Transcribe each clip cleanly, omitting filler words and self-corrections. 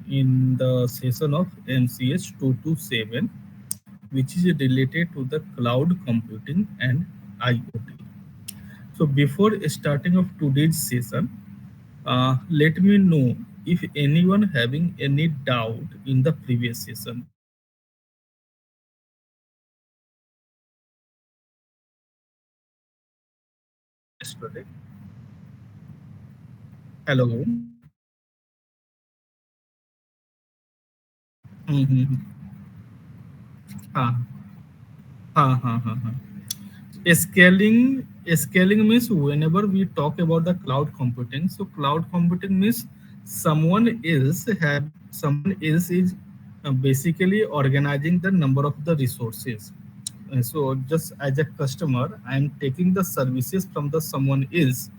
in the session of MCS 227, which is related to the cloud computing and IoT. So before starting of today's session, let me know if anyone having any doubt in the previous session. Yesterday. Hello. Mm-hmm. Ah, ha. Scaling means whenever we talk about the cloud computing, so cloud computing means someone else is basically organizing the number of the resources. So just as a customer, I am taking the services from the someone else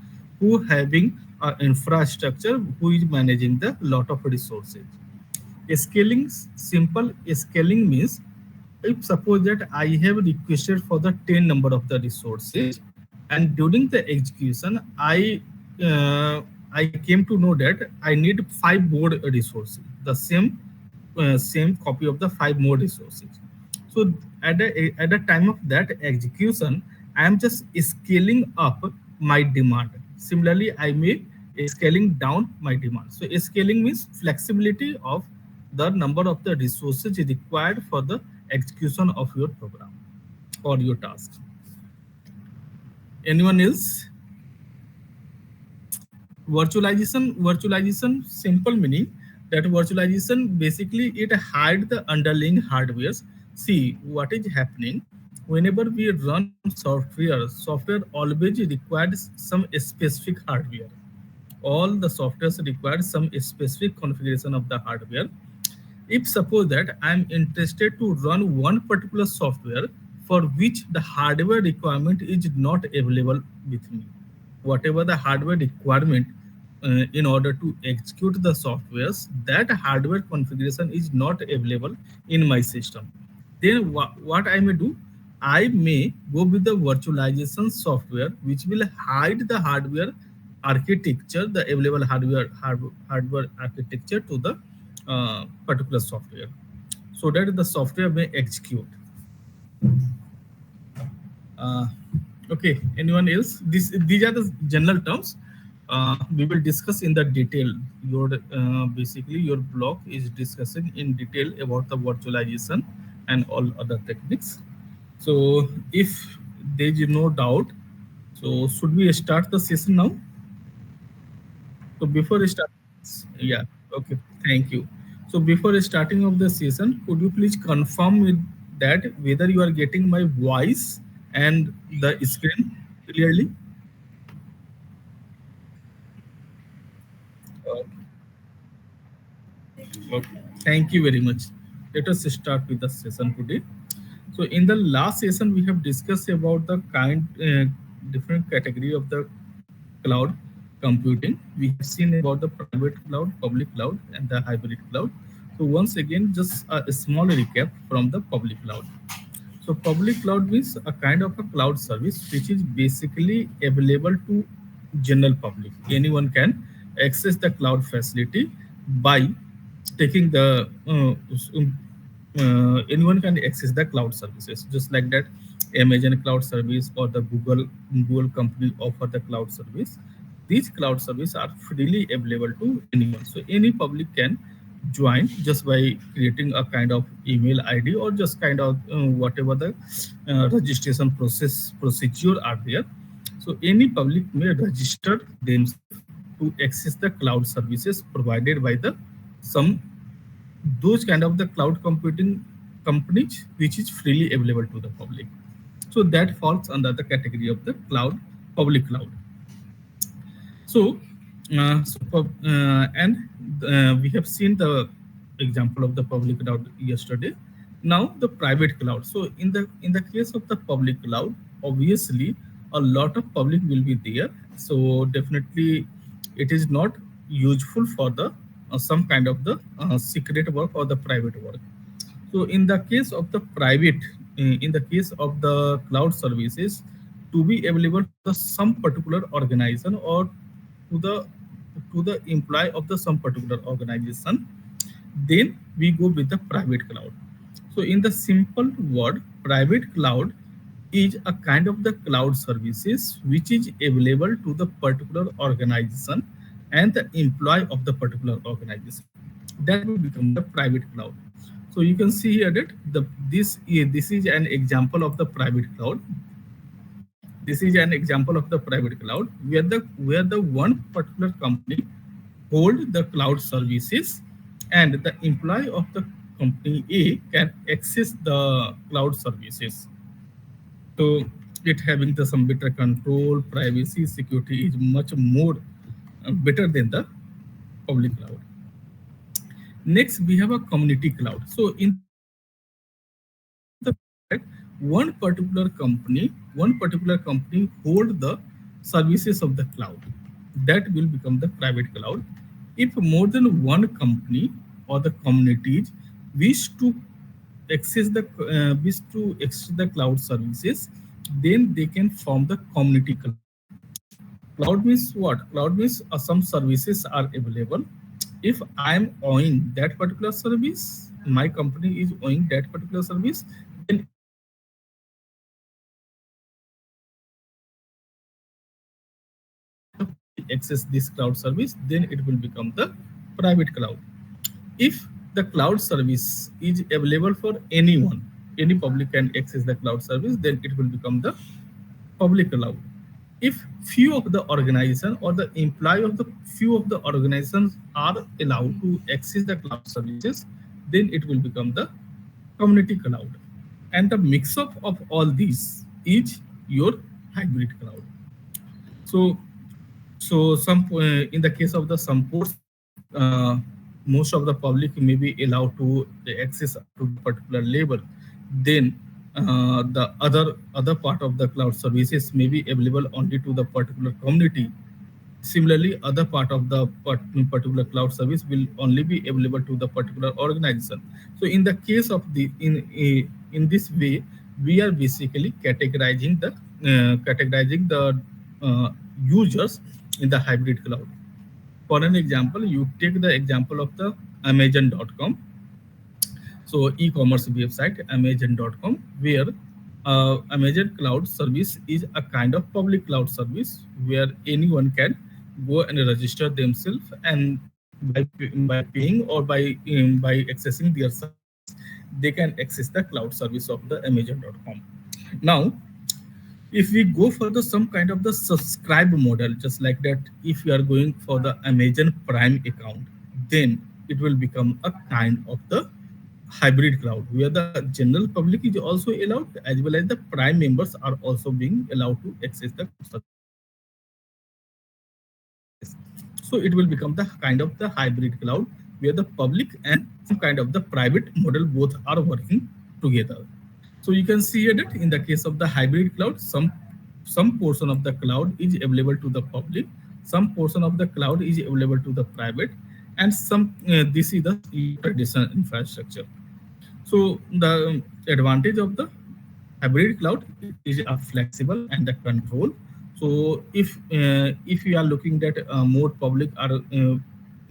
who having infrastructure who is managing the lot of resources. Scaling, simple scaling means if suppose that I have requested for the 10 number of the resources and during the execution I came to know that I need 5 more resources, the same copy of the 5 more resources. So at the time of that execution, I am just scaling up my demand. Similarly, I may scaling down my demand. So scaling means flexibility of the number of the resources required for the execution of your program or your task. Anyone else? Virtualization simple meaning that virtualization basically it hide the underlying hardwares. See what is happening whenever we run software always requires some specific hardware. All the softwares require some specific configuration of the hardware. If suppose that I'm interested to run one particular software for which the hardware requirement is not available with me, whatever the hardware requirement in order to execute the softwares, that hardware configuration is not available in my system, then what I may do, I may go with the virtualization software which will hide the hardware architecture, the available hardware architecture to the particular software, so that the software may execute. Uh, okay, anyone else? These are the general terms. We will discuss in the detail. Your basically your blog is discussing in detail about the virtualization and all other techniques. So if there is no doubt, so should we start the session now? So before start, yeah, okay, thank you. So before starting of the session, could you please confirm with that whether you are getting my voice and the screen clearly? Uh, okay, thank you very much. Let us start with the session today. So in the last session, we have discussed about the different category of the cloud computing. We have seen about the private cloud, public cloud, and the hybrid cloud. So once again, just a small recap from the public cloud. So public cloud means a kind of a cloud service which is basically available to general public. Anyone can access the cloud facility by taking the anyone can access the cloud services just like that. Amazon cloud service or the Google company offer the cloud service. These cloud services are freely available to anyone, so any public can join just by creating a kind of email ID or just kind of whatever the registration procedure are there. So any public may register themselves to access the cloud services provided by the some those kind of the cloud computing companies which is freely available to the public. So that falls under the category of the cloud, public cloud. So, and we have seen the example of the public cloud yesterday. Now the private cloud. So in the case of the public cloud, obviously a lot of public will be there. So definitely, it is not useful for the some kind of the secret work or the private work. So in the case of the cloud services, to be available to the some particular organization or to the to the employee of the some particular organization, Then we go with the private cloud. So in the simple word, private cloud is a kind of the cloud services which is available to the particular organization and the employee of the particular organization. That will become the private cloud. So you can see here that this is an example of the private cloud. This is an example of the private cloud where the one particular company hold the cloud services, and the employee of the company A can access the cloud services. So it having the some better control, privacy, security is much more better than the public cloud. Next, we have a community cloud. So in the case of the community cloud, one particular company hold the services of the cloud. That will become the private cloud. If more than one company or the communities wish to access the cloud services, then they can form the community cloud. Cloud means what? Cloud means some services are available. If I am owning that particular service, my company is owning that particular service, then it will become the community cloud. If more than one company access this cloud service, then it will become the private cloud. If the cloud service is available for anyone, any public can access the cloud service, then it will become the public cloud. If few of the organization or the employee of the few of the organizations are allowed to access the cloud services, then it will become the community cloud. And the mix up of all these is your hybrid cloud. So some in the case of the some portion, most of the public may be allowed to access up to the particular level. Then the other part of the cloud services may be available only to the particular community. Similarly, other part of the particular cloud service will only be available to the particular organization. So in the case of the in this way, we are basically categorizing the users in the hybrid cloud. For an example, you take the example of the Amazon.com, so e-commerce website Amazon.com, where Amazon cloud service is a kind of public cloud service where anyone can go and register themselves, and by paying or by accessing their service, they can access the cloud service of the Amazon.com. Now, if we go for the some kind of the subscribe model, just like that, if you are going for the Amazon Prime account, then it will become a kind of the hybrid cloud where the general public is also allowed, as well as the Prime members are also being allowed to access the services. So it will become the kind of the hybrid cloud where the public and some kind of the private model both are working together. So you can see here that in the case of the hybrid cloud, some portion of the cloud is available to the public, some portion of the cloud is available to the private, and some this is the traditional infrastructure. So the advantage of the hybrid cloud is a flexible and the control. So if you are looking that more public are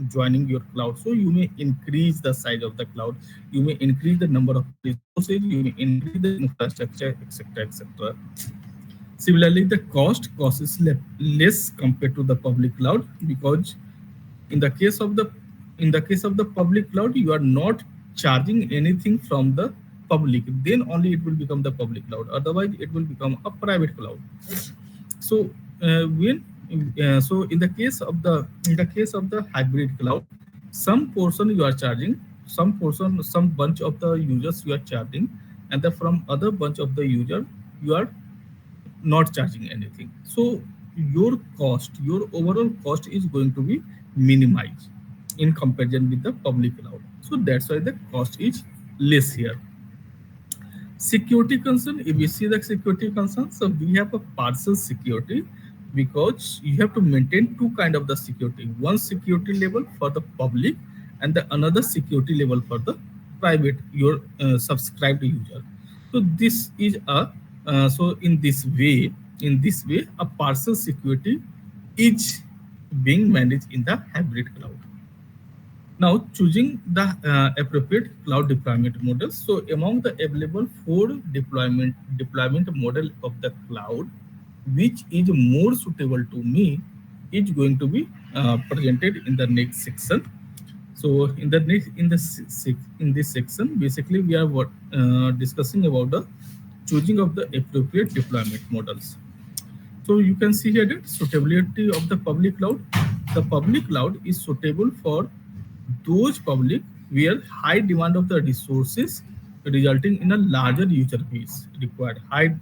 joining your cloud, so you may increase the size of the cloud, you may increase the number of resources, you may increase the infrastructure, etc., etc. Similarly, the cost is less compared to the public cloud, because in the case of the public cloud, you are not charging anything from the public, then only it will become the public cloud, otherwise it will become a private cloud. So when so in the case of the hybrid cloud, some portion you are charging, some bunch of the users you are charging, and the from other bunch of the user you are not charging anything. So your overall cost is going to be minimized in comparison with the public cloud. So that's why the cost is less here. Security concern, if we see the security concern, so we have a partial security, because you have to maintain two kind of the security, one security level for the public and the another security level for the private, your subscribed user. So this is a so in this way a partial security is being managed in the hybrid cloud. Now, choosing the appropriate cloud deployment model. So, among the available four deployment model of the cloud, which is more suitable to me, is going to be presented in the next section. So, in this section, basically we are discussing about the choosing of the appropriate deployment models. So you can see here that suitability of the public cloud. The public cloud is suitable for those public where high demand of the resources resulting in a larger user base required. High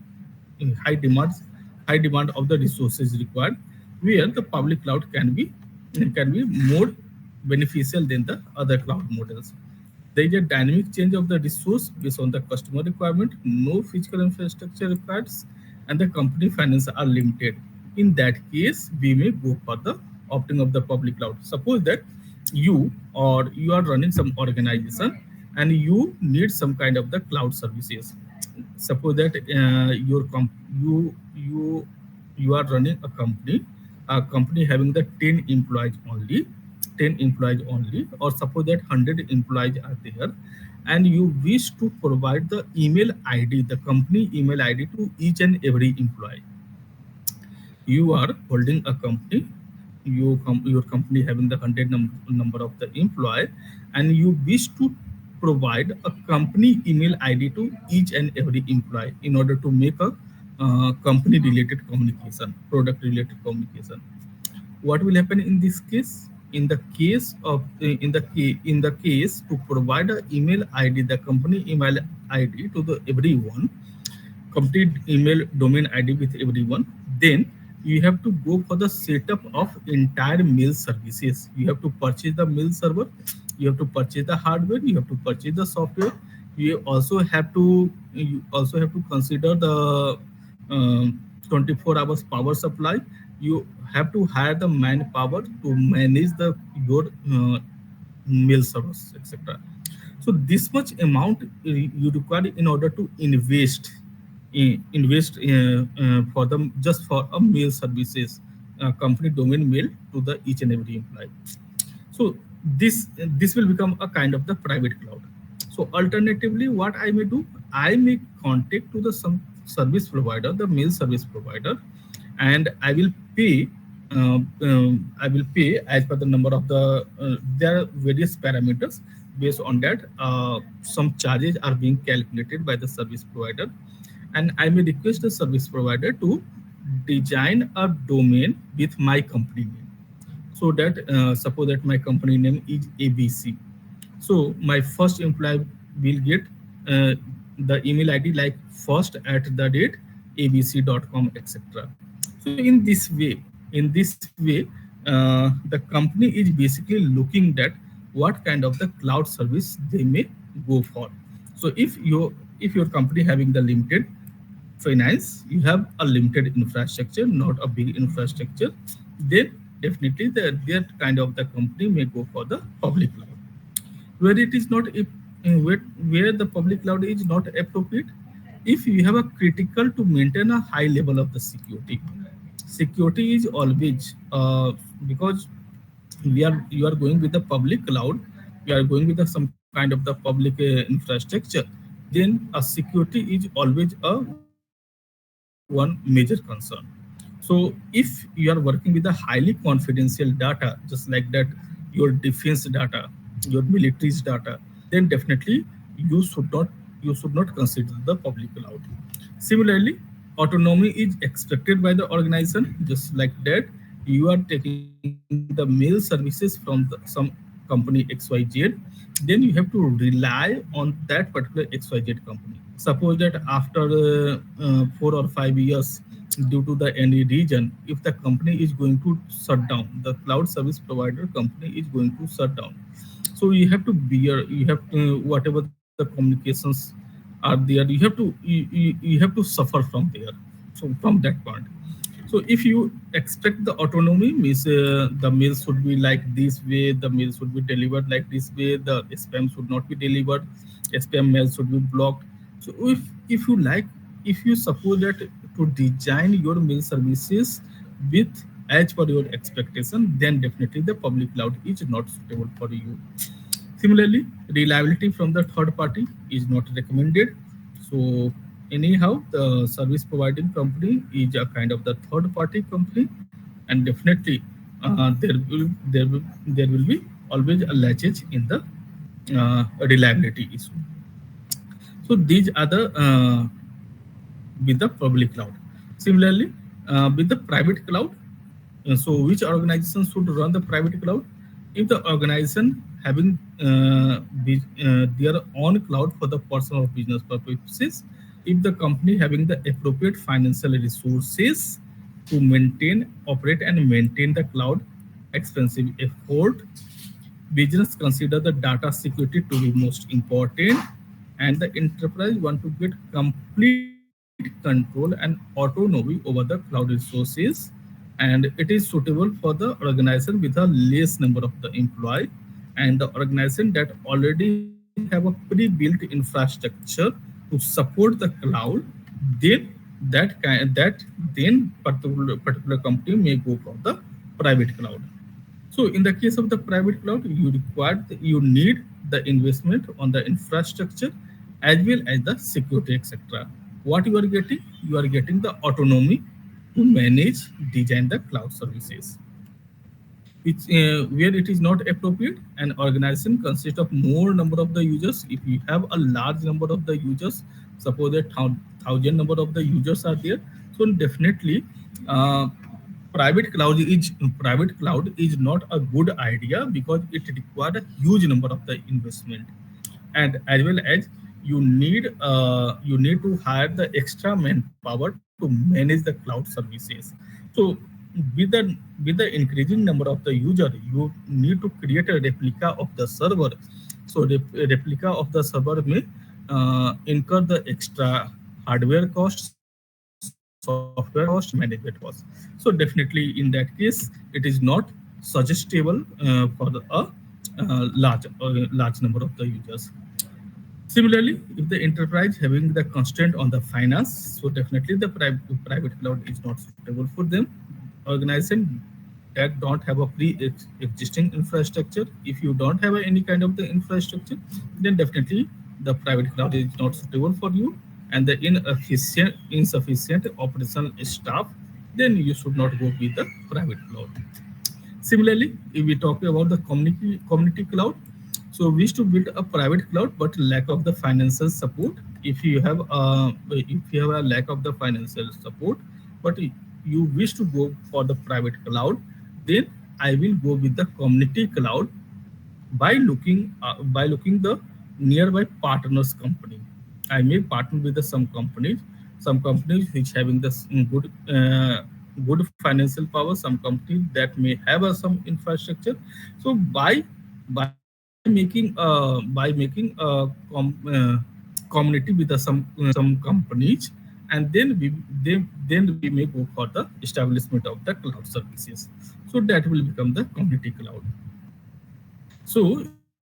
demands high demand of the resources required, where the public cloud can be more beneficial than the other cloud models. There is a dynamic change of the resource based on the customer requirement, no physical infrastructure required, and the company finances are limited. In that case, we may go for the opting of the public cloud. Suppose that you are running some organization and you need some kind of the cloud services. Suppose that you are running a company having the 10 employees only, or suppose that 100 employees are there, and you wish to provide the email ID, the company email ID to each and every employee. You are holding a company, your company having the 100 number of the employee, and you wish to provide a company email ID to each and every employee in order to make a company related communication, product related communication. What will happen in this case? In the case to provide a email ID, the company email ID to the everyone, complete email domain ID with everyone, then you have to go for the setup of entire mail services. You have to purchase the mail server, you have to purchase the hardware, you have to purchase the software. You also have to consider the 24 hours power supply. You have to hire the manpower to manage the your mail servers, etc. So this much amount you require in order to invest for them, just for a mail services, company domain mail to the each and every employee. So this will become a kind of the private cloud. So alternatively, what I may do, I may contact to the some service provider, the mail service provider, and I will pay as per the number of the there are various parameters. Based on that, some charges are being calculated by the service provider, and I may request the service provider to design a domain with my company name. So that suppose that my company name is ABC. So my first employee will get uh, the email ID like first at the rate abc.com, etc. So in this way, the company is basically looking at what kind of the cloud service they may go for. So if your company having the limited finance, you have a limited infrastructure, not a big infrastructure, then definitely that kind of the company may go for the public cloud. Where it is not, if where the public cloud is not appropriate, if you have a critical to maintain a high level of the security. Security is always because you are going with the public cloud, you are going with some kind of the public infrastructure, then a security is always a one major concern. So if you are working with a highly confidential data, just like that, your defense data, your military's data, then definitely you should not consider the public cloud. Similarly, autonomy is expected by the organization, just like that you are taking the mail services from some company XYZ, then you have to rely on that particular XYZ company. Suppose that after 4 or 5 years, due to the any region, if the company is going to shut down, the cloud service provider company is going to shut down. So you have to bear, you have to, whatever the communications are there, you have to suffer from there. So from that point, so if you expect the autonomy, means the mail should be like this way, the mail should be delivered like this way, the spam should not be delivered, spam mail should be blocked. So if you suppose that to design your mail services with as per your expectation, then definitely the public cloud is not suitable for you. Similarly, reliability from the third party is not recommended. So anyhow, the service providing company is a kind of the third party company, and definitely there will be always a latches in the reliability issue. So these are the with the public cloud. Similarly, with the private cloud, so which organization should run the private cloud? If the organization having their own cloud for the personal or business purposes, if the company having the appropriate financial resources to maintain, operate, and maintain the cloud, expensive effort, business consider the data security to be most important, and the enterprise want to get complete control and autonomy over the cloud resources, and it is suitable for the organization with a less number of the employee, and the organization that already have a pre-built infrastructure to support the cloud, then then particular company may go for the private cloud. So in the case of the private cloud, you need the investment on the infrastructure as well as the security, etc. What you are getting the autonomy to manage, design the cloud services. It's where it is not appropriate. An organization consists of more number of the users. If you have a large number of the users, suppose that thousand number of the users are there, so definitely uh, private cloud is not a good idea because it requires a huge number of the investment, and as well as you need to hire the extra manpower to manage the cloud services. So with the increasing number of the user, you need to create a replica of the server. So replica of the server may incur the extra hardware cost, software cost, management cost. So definitely in that case, it is not suggestible for large number of the users. Similarly, if the enterprise having the constraint on the finance, so definitely the private cloud is not suitable for them. Organization that don't have a pre-existing infrastructure, if you don't have any kind of the infrastructure, then definitely the private cloud is not suitable for you, and the insufficient operational staff, then you should not go with the private cloud. Similarly, if we talk about the community cloud, so we wish to build a private cloud, but lack of the financial support. If you have a lack of the financial support, but you wish to go for the private cloud, then I will go with the community cloud by looking the nearby partners company. I may partner with the some companies which having the good financial power, some companies that may have some infrastructure. So by making a community with some companies, and then we may go for the establishment of the cloud services. So that will become the community cloud. So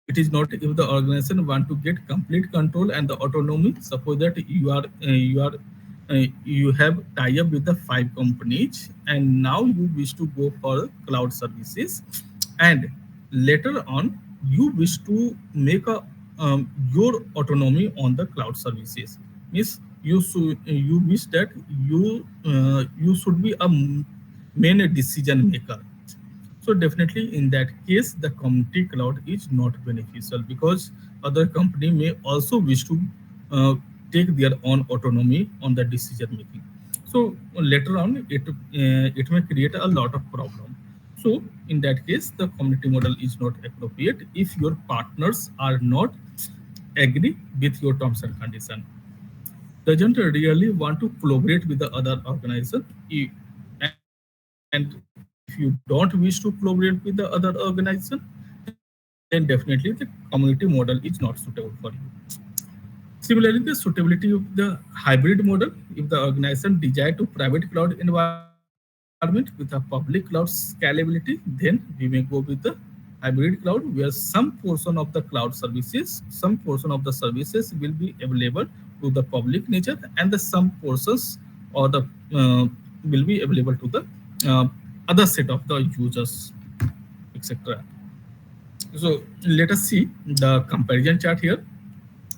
it is not if the organization want to get complete control and the autonomy. Suppose that you have tie up with the five companies, and now you wish to go for cloud services, and later on you wish to make a your autonomy on the cloud services. Means you wish that you should be a main decision maker. So definitely in that case, the community cloud is not beneficial because other company may also wish to take their own autonomy on the decision making. So later on, it may create a lot of problem. So in that case, the community model is not appropriate if your partners are not agree with your terms and condition, doesn't really want to collaborate with the other organization. And if you don't wish to collaborate with the other organization, then definitely the community model is not suitable for you. Similarly, the suitability of the hybrid model, if the organization desire to private cloud environment with a public cloud scalability, then we may go with the hybrid cloud where some portion of the cloud services, some portion of the services will be available to the public nature, and the some portions or the will be available to the private nature. other set of the users, etc. So let us see the comparison chart here.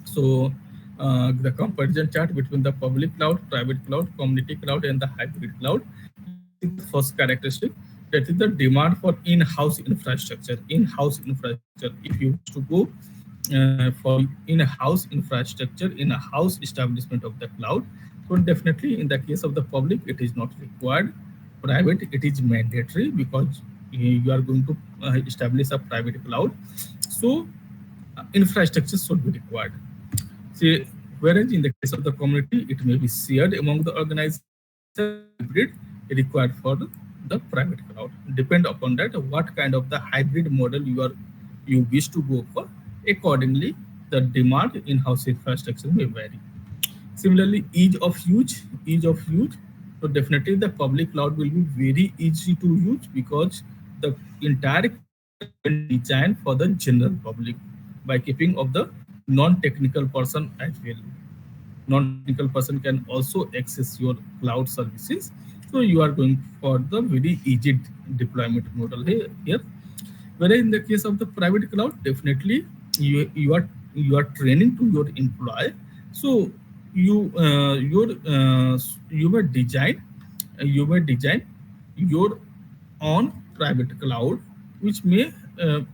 So the comparison chart between the public cloud, private cloud, community cloud, and the hybrid cloud. You can see the first characteristic, that is the demand for in-house infrastructure. In-house infrastructure. If you wish to go for in-house infrastructure, in-house establishment of the cloud, so definitely in the case of the public, it is not required. Private, it is mandatory because you are going to establish a private cloud. So infrastructure should be required. See, whereas in the case of the community, it may be shared among the organization, and hybrid required for the private cloud. Depend upon that what kind of the hybrid model you wish to go for. Accordingly, the demand in-house infrastructure may vary. Similarly, ease of use. So definitely the public cloud will be very easy to use because the entire cloud has been designed for the general public by keeping of the non-technical person as well. Non-technical person can also access your cloud services. So you are going for the very easy deployment model here. Whereas in the case of the private cloud, definitely you are training to your employee. So you may design your own private cloud, which may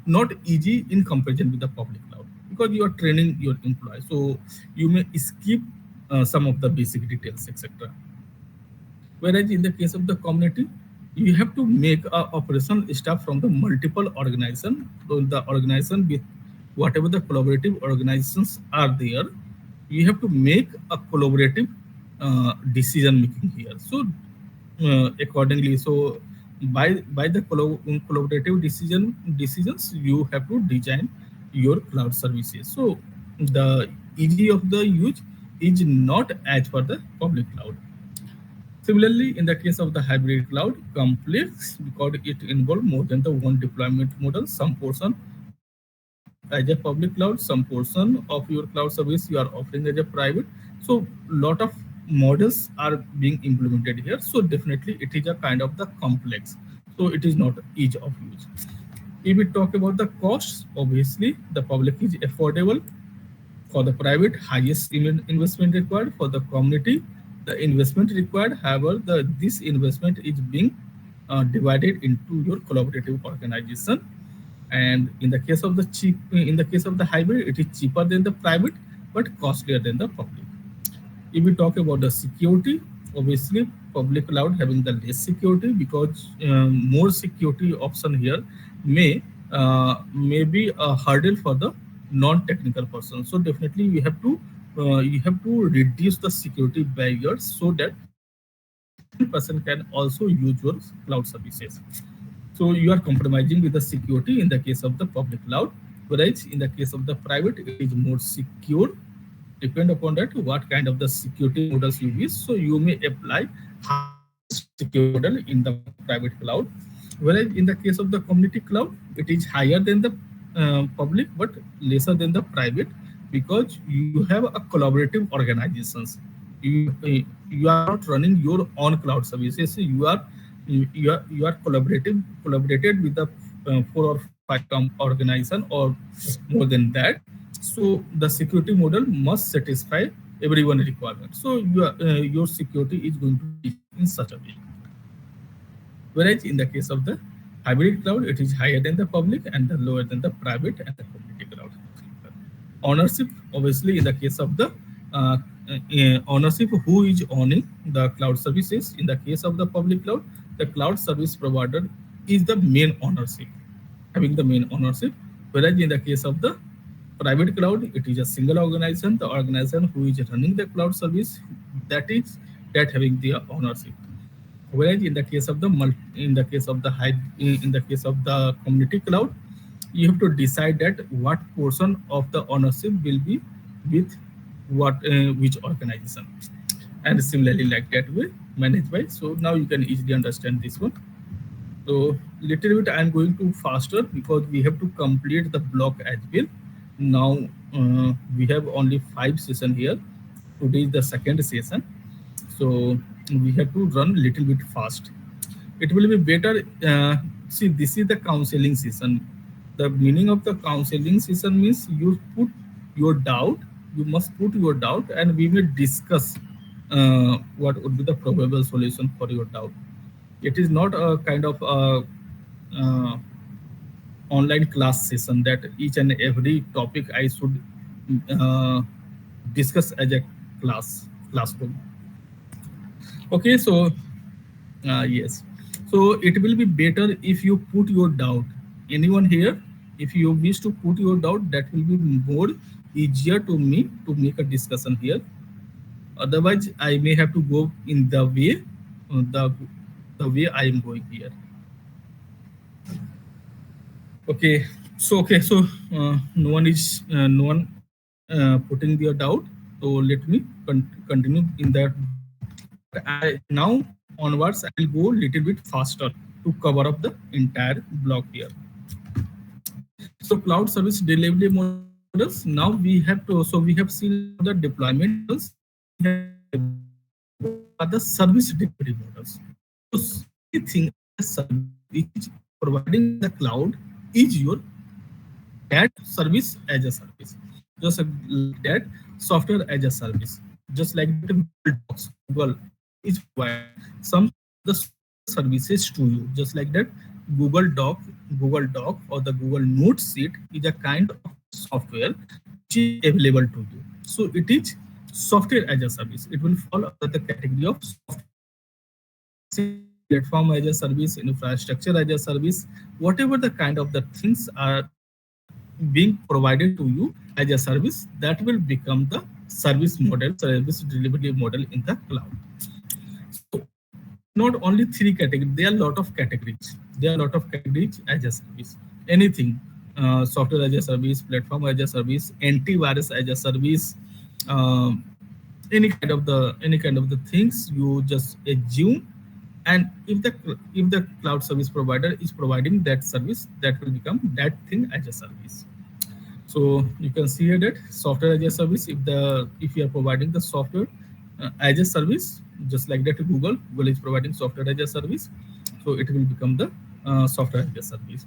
not easy in comparison with the public cloud because you are training your employee. So you may skip some of the basic details, etc. Whereas in the case of the community, you have to make a operational staff from the multiple organization. So the organization with whatever the collaborative organizations are there, you have to make a collaborative decision making here. So accordingly, so by the collaborative decisions, you have to design your cloud services. So the easy of the use is not as per the public cloud. Similarly, in the case of the hybrid cloud, complex because it involves more than the one deployment model. Some portion you are offering as a public cloud, some portion of your cloud service you are offering as a private. So, lot of models are being implemented here. So, definitely it is a kind of the complex. So, it is not ease of use. If we talk about the costs, obviously the public is affordable. For the private, highest investment required. For the community, the investment required. However, this investment is being divided into your collaborative organization. And in the case of the hybrid, it is cheaper than the private, but costlier than the public. If we talk about the security, obviously public cloud having the less security because more security option here may be a hurdle for the non-technical person. So definitely you have to reduce the security barriers so that non-technical person can also use your cloud services. So you are compromising with the security in the case of the public cloud, whereas in the case of the private, it is more secure. Depend upon that what kind of the security models you use. So you may apply highest security model in the private cloud, whereas in the case of the community cloud, it is higher than the public but lesser than the private because you have a collaborative organizations. You are not running your own cloud services. You are collaborated with the four or five organization or more than that. So the security model must satisfy everyone requirement. So your security is going to be designed in such a way. Whereas in the case of the hybrid cloud, it is higher than the public and the lower than the private and the community cloud. Ownership, obviously, in the case of the ownership, who is owning the cloud services? In the case of the public cloud, the cloud service provider is the main ownership, having the main ownership. Whereas in the case of the private cloud, it is a single organization, the organization who is running the cloud service, that having the ownership. Whereas in the case of the in the case of the community cloud, you have to decide that what portion of the ownership will be with which organization, and similarly like that way managed by. So now you can easily understand this one. So little bit I am going to faster because we have to complete the block as well. Now we have only 5 session here. Today is the second session, so we have to run little bit fast. it will be better. See, this is the counseling session. The meaning of the counseling session means you put your doubt, you must put your doubt, and we will discuss what would be the probable solution for your doubt. It is not a kind of uh, online class session that each and every topic I should uh, discuss as a classroom. Okay, so yes. So it will be better if you put your doubt. Anyone here, if you wish to put your doubt, that will be more easier to me to make a discussion here. Otherwise, I may have to go in the way, the way I am going here. Okay. So okay. So no one putting their doubt. So let me continue in that. But I now onwards I will go little bit faster to cover up the entire block here. So cloud service delivery models. Now we have to. So we have seen about the deployment models. Now we have to what are the service delivery models? So anything as a service which is providing by the cloud is your that service as a service, just like that software as a service, just like that Google Docs. Google is providing some the services to you, just like that Google Doc or the Google Notes sheet is a kind of software which is available to you. So it is software as a service. It will fall under the category of software platform as a service, infrastructure as a service, whatever the kind of the things are being provided to you as a service, that will become the service model, service delivery model in the cloud. So not only three categories, there are a lot of categories. There are a lot of categories as a service. Anything, software as a service, platform as a service, antivirus as a service, um, any kind of the things you just assume. And if the cloud service provider is providing that service, that will become that thing as a service. So you can see here that software as a service, if you are providing the software as a service, just like that Google is providing software as a service, so it will become the software as a service.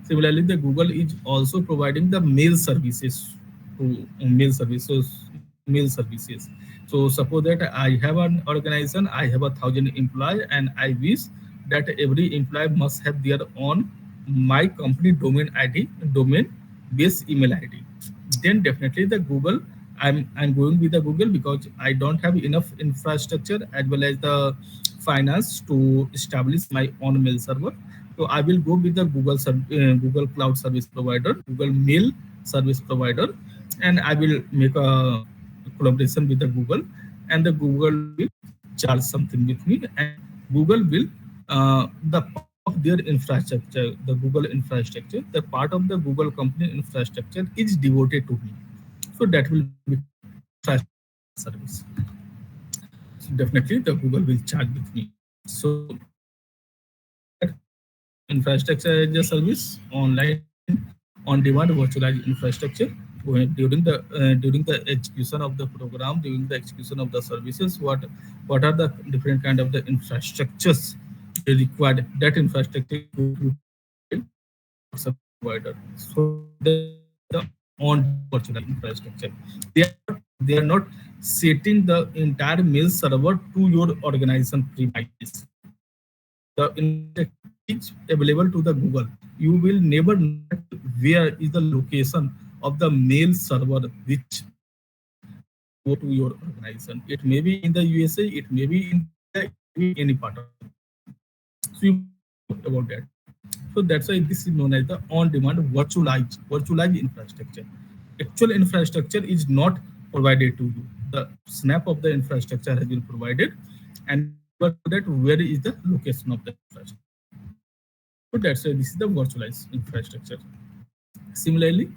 Similarly, the Google is also providing the mail services to mail services. So suppose that I have an organization, I have 1,000 employee, and I wish that every employee must have their own my company domain ID, domain based email ID. Then definitely the Google, I'm going with the Google because I don't have enough infrastructure as well as the finance to establish my own mail server. So I will go with the Google Cloud Service Provider, Google Mail Service Provider, and I will make a collaboration with the Google, and the Google will charge something with me, and Google will the part of their infrastructure, the Google infrastructure, the part of the Google company infrastructure is devoted to me. So that will become infrastructure service. So definitely the Google will charge with me. So that infrastructure as a service, online on demand virtualized infrastructure. During the execution of the program, during the execution of the services, what are the different kind of the infrastructures required, that infrastructure is going to be provided by the cloud service provider. So that is the on demand virtualized infrastructure. They are not setting the entire mail server to your organization premises. The infrastructure is available to the Google. You will never know that where is the location of the mail server which will go to your organization. It may be in the USA, it may be in India, it may be any part of the world. So you must know about that. So that's why this is known as the on-demand virtualized infrastructure. Actual infrastructure is not provided to you. The snap of the infrastructure has been provided, and you will never know that where is the location of the infrastructure. So that's why this is the virtualized infrastructure. Similarly,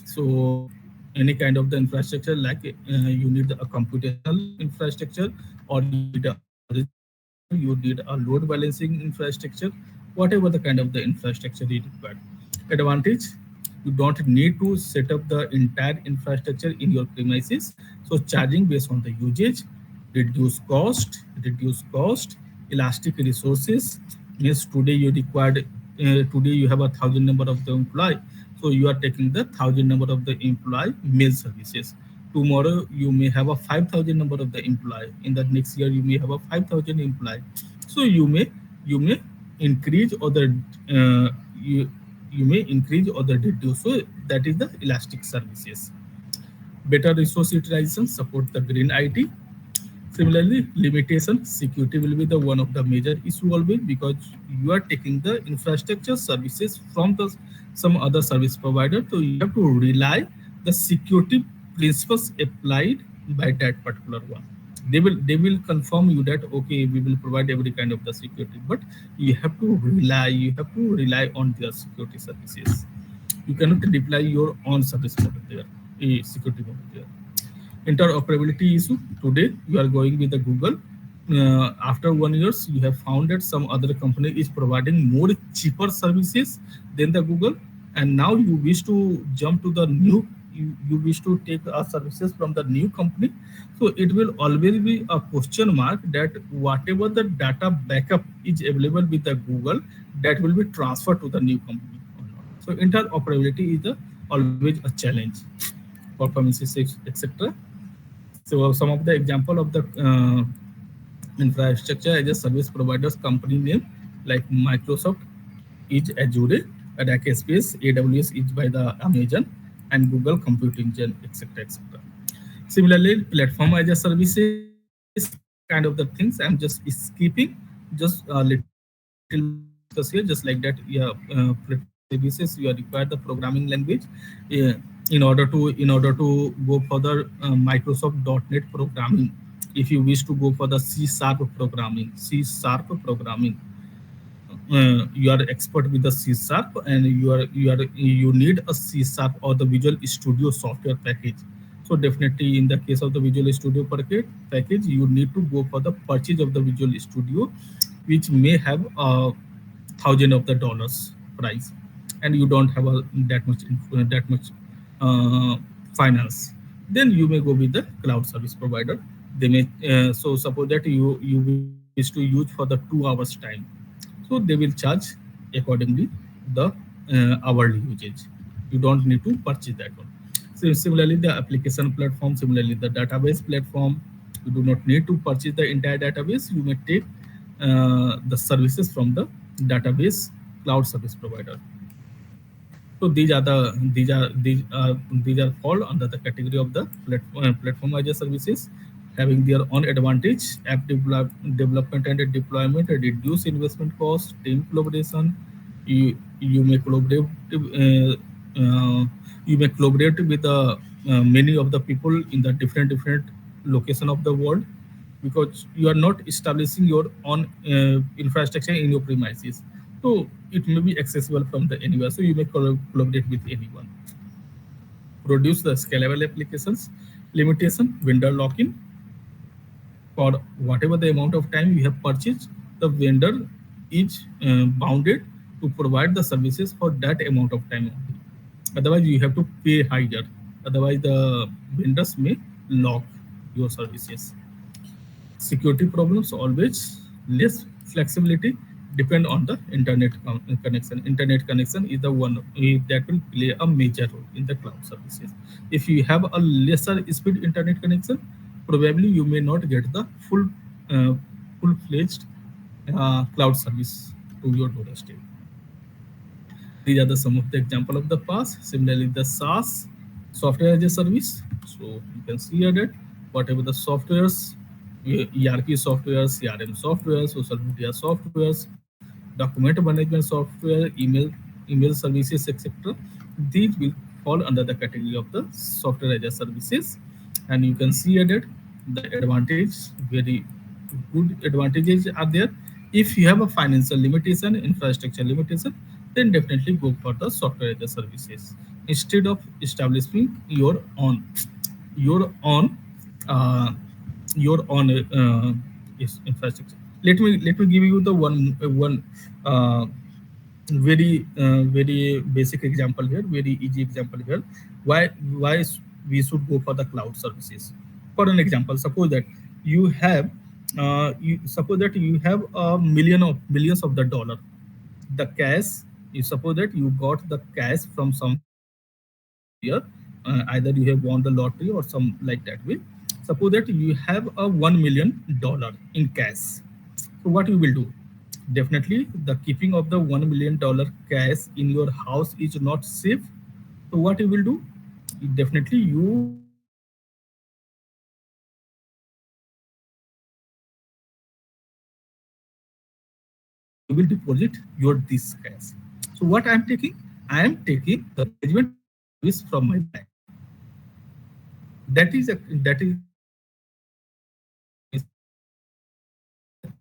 so any kind of the infrastructure, like you need a computational infrastructure, or you need a storage infrastructure, you need a load balancing infrastructure, whatever the kind of the infrastructure is required. Advantage, you don't need to set up the entire infrastructure in your premises. So charging based on the usage, reduce cost, elastic resources, Yes, today you required, today you have a thousand number of the employee, so you are taking the thousand number of the employee mail services. Tomorrow you may have a 5,000 number of the employee. In the next year you may have a 5,000 employee. So you may increase or the you you may increase or the reduce. So that is the elastic services. Better resource utilization support the green IT. Similarly, limitation security will be the one of the major issue always, because you are taking the infrastructure services from the some other service provider, so you have to rely the security principles applied by that particular one. They will confirm you that okay, we will provide every kind of the security, but you have to rely on their security services. You cannot deploy your own service model there, a security model there. Interoperability issue. Today you are going with the Google. After 1 years, you have found that some other company is providing more cheaper services than the Google, and now you wish to jump to the new. You wish to take services from the new company, so it will always be a question mark that whatever the data backup is available with the Google, that will be transferred to the new company or not. So interoperability is always a challenge. Performance, etc. So some of the example of the infrastructure as a service providers company name, like Microsoft is Azure, Rackspace, AWS is by the Amazon, and Google Computing Gen, etc. etc. Similarly, platform as a services, kind of the things I'm just skipping, just a little bit I will discuss here. Just like that, yeah, platform as a services, you are required the programming language, yeah, in order to go for the Microsoft .NET programming. If you wish to go for the C# programming, you are expert with the C#, and you need a C# or the Visual Studio software package. So definitely, in the case of the Visual Studio package, you need to go for the purchase of the Visual Studio, which may have thousand of the dollars price, and you don't have that much uh, finance. Then you may go with the cloud service provider. They may so suppose that you wish to use for the 2 hours time, so they will charge accordingly the hourly usage. You don't need to purchase that one. So similarly, the application platform, similarly the database platform, you do not need to purchase the entire database. You may take the services from the database cloud service provider. So these are fall under the category of the platform as a services, having their own advantage: development and deployment, reduce investment cost, team collaboration. You may collaborate. You may collaborate with many of the people in the different location of the world, because you are not establishing your own infrastructure in your premises. So it may be accessible from the anywhere. So you may collaborate with anyone. Produce the scalable applications. Limitation: vendor lock-in. For whatever the amount of time you have purchased, the vendor is bounded to provide the services for that amount of time only. Otherwise, you have to pay higher. Otherwise, the vendors may lock your services. Security problems always less flexibility, depend on the internet connection is the one that will play a major role in the cloud services. If you have a lesser speed internet connection, probably you may not get the uh, full-fledged cloud service to your doorstep. These are the some of the example of the past. Similarly, the SaaS, software as a service. So you can see here that whatever the softwares, ERP software, CRM software, social media softwares, document management software, email services, etc. These will fall under the category of the software as a services. And you can see here that the advantage, very good advantages are there. If you have a financial limitation, infrastructure limitation, then definitely go for the software as a services instead of establishing your own uh, infrastructure. Let me give you the one uh, very basic example here, very easy example here. Why we should go for the cloud services? For an example, suppose that you have You suppose that you have a millions of the dollar, the cash. You suppose that you got the cash from somewhere, either you have won the lottery or some like that way. Suppose that you have a $1 million in cash. So what you will do? Definitely, the keeping of the $1 million cash in your house is not safe. So what you will do? Definitely, you will you will deposit your this cash. So what I am taking? I am taking the management service from my bank. That is the kind of the service that I am taking from the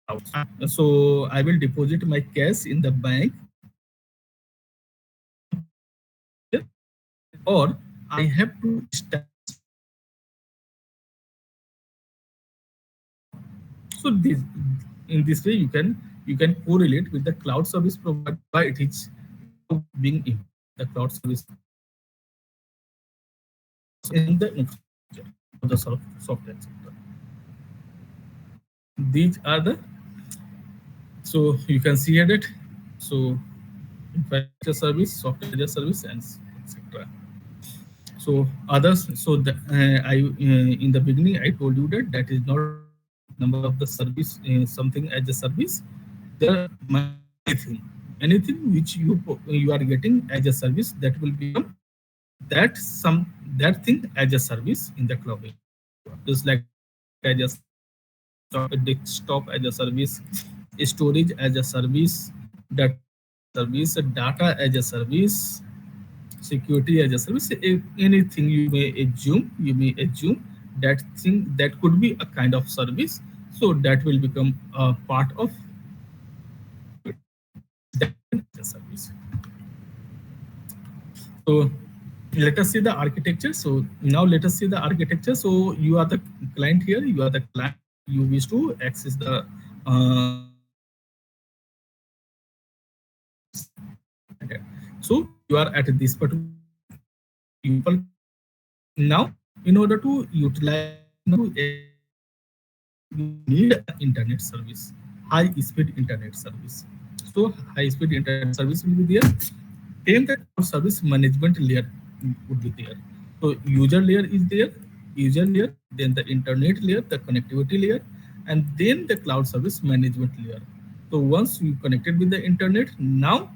cloud service. So I will deposit my cash in the bank, some particular place there, or I have to establish so this in this way you can correlate with the cloud service provider why it is now being implemented the cloud service in the infrastructure of the software sector. These are the so you can see at it. So infrastructure service, software as a service, and etc. So others. So I in the beginning I told you that that is not the basic number of the service something as a service. There might be anything which you are getting as a service that will become that some that thing as a service in the cloud. Just like network as a service, desktop as a service, storage as a service, database as a service, data as a service, security as a service. Anything you may assume that thing that could be a kind of service. So that will become a part of that as a service. So let us see the architecture. So now let us see the architecture. So you are the client here. You are the client. You wish to access the okay. So you are at this particular now. In order to utilize, in order to access the cloud service, you need an internet service, high speed internet service. So high speed internet service will be there. Then the cloud service management layer would be there. So user layer is there, user layer, then the internet layer, the connectivity layer, and then the cloud service management layer. So once you connected with the internet, now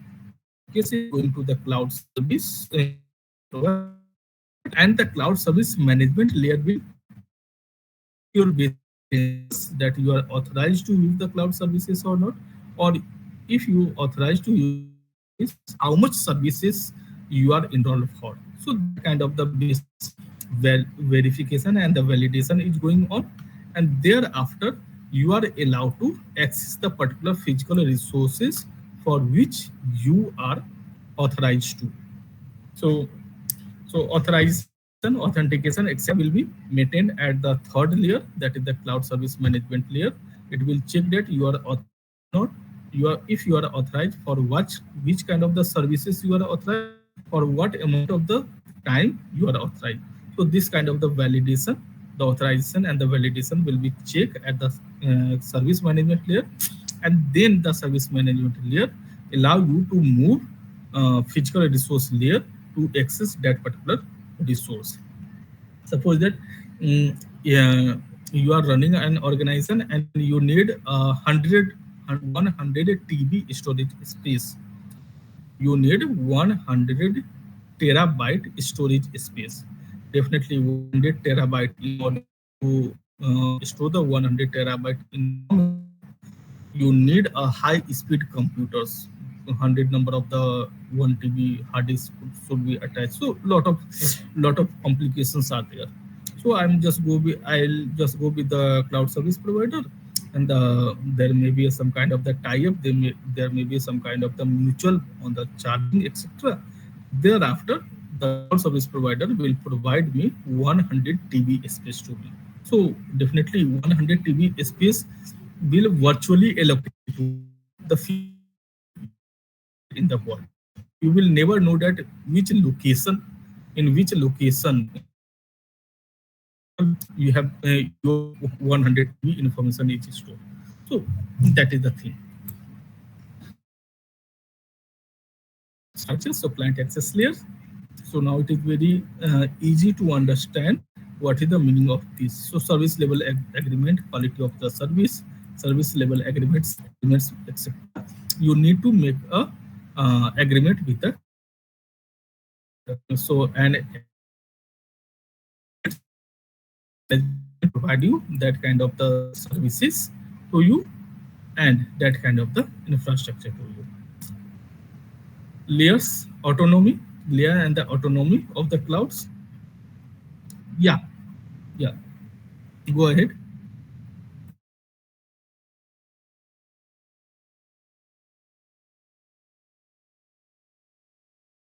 your application is going to the cloud service provider, and the cloud service management layer will check your basic credentials that you are authorized to use the cloud services or not, or if you authorized to use the cloud service, how much services you are enrolled for. So that kind of the basic verification and the validation is going on, and thereafter you are allowed to access the particular physical resources for which you are authorized to. So authorization, authentication, etc. will be maintained at the third layer, that is the cloud service management layer. It will check that you are authorized or not. You are if you are authorized for which kind of the services you are authorized, for what amount of the time you are authorized. So this kind of the validation, the authorization and the validation will be checked at the service management layer, and then the service management layer allow you to move physical resource layer to access that particular resource. Suppose that yeah, you are running an organization and you need 100 TB storage space. You need 100 terabyte storage space. Definitely 100 terabyte. In order to store the 100 terabyte in raw memory, you need a high speed computers. 100 number of the 1 TB hard disk should be attached. So lot of complications are there. So I'll just go with the cloud service provider, and there may be some kind of the tie-up. There may be some kind of the mutual on the charging, etc. Thereafter, the cloud service provider will provide me 100 TB space to me. So definitely 100 TB space will virtually allocate to the physical location you are located in the world. You will never know that which location, in which location, in which you have your 100 MB information is stored. So that is the thing. Structure, so client access layers. So now it is very easy to understand what is the meaning of this. So service level agreement, quality of the service level agreements, etc. You need to make a agreement with the cloud service provider. So and management provide you that kind of the services to you and that kind of the infrastructure to you. Layers autonomy, layer and the autonomy of the clouds. Yeah, yeah. Go ahead.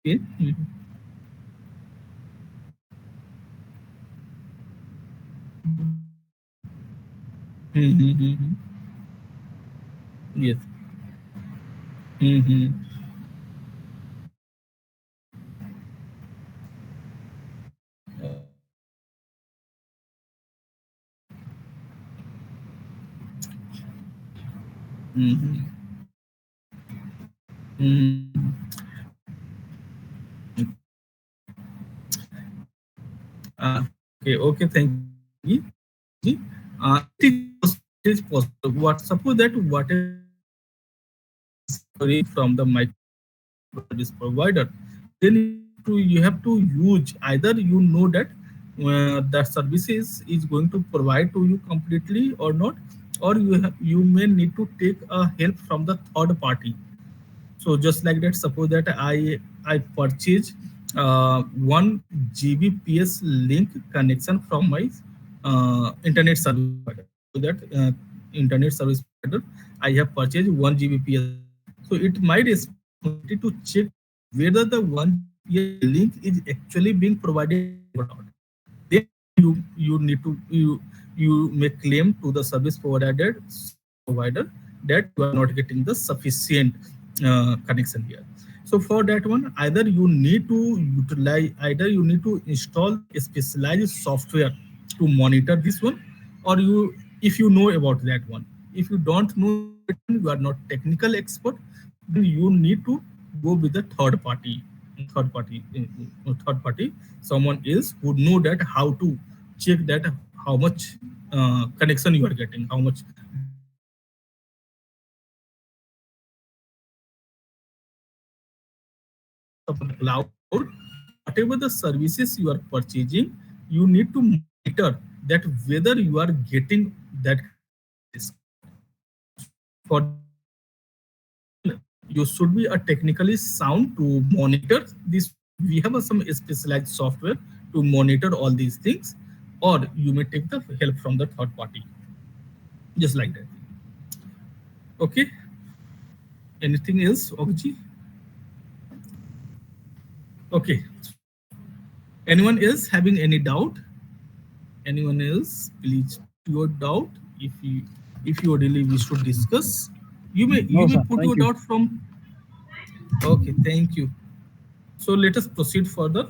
Okay. Mm-hmm. Yes. Mm-hmm. Mm-hmm. Mm-hmm. Okay. Okay. Thank you. It is possible. What suppose that whatever query from the micro service provider, then you have to use either you know that the services is going to provide to you completely or not, or you may need to take a help from the third party. So just like that, suppose that I purchase 1 Gbps link connection from my internet service provider. So that internet service provider, I have purchased 1 Gbps link. So it might responsibility to check whether the 1 Gbps link is actually being provided or not. Then you need to you may claim to the service provider that you are not getting the sufficient connection here. So for that one, either you need to utilize, either you need to install a specialized software to monitor this one, or you, if you know about that one, if you don't know about it, you are not technical expert, then you need to go with the third party, someone else who know that how to check that how much connection you are getting, how much data you are getting. So for that one, either you need to support cloud, whatever the services you are purchasing, you need to monitor that whether you are getting that kind of services. For that one, you should be a technically sound to monitor this. We have some specialized software to monitor all these things, or you may take the help from the third party, just like that. Okay. Anything else, Ogji? Okay. Anyone else having any doubt? Anyone else? Please put your doubt. If you really wish to discuss, No, you may sir. put Thank your you. doubt from. Okay, thank you. So let us proceed further.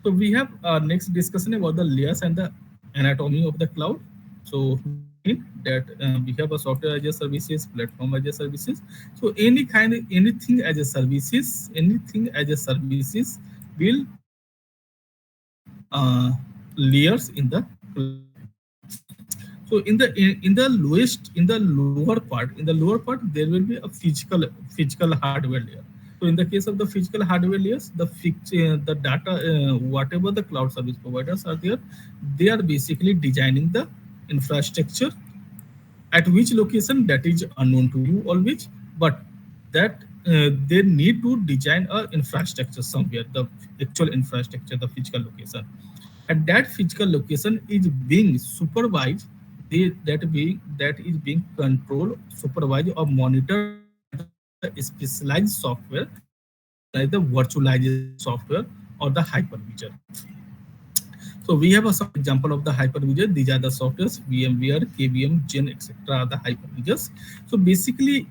So we have our next discussion about the layers and the anatomy of the cloud. So what does it mean that we have a software as a services, platform as a services. So anything as a services will have layers in the cloud. So in the lower part there will be a physical hardware layer. So in the case of the physical hardware layers, the data, whatever the cloud service providers are there, they are basically designing the infrastructure at which location that is unknown to you always, but that they need to design a infrastructure somewhere, the actual infrastructure, the physical location, and that physical location is being supervised, that is being controlled, supervised or monitored by the specialized software known as the virtualization software or the hypervisor. So we have some example of the hypervisor. These are the softwares VMware, KVM, Gen, etc. Are the hypervisors. So basically,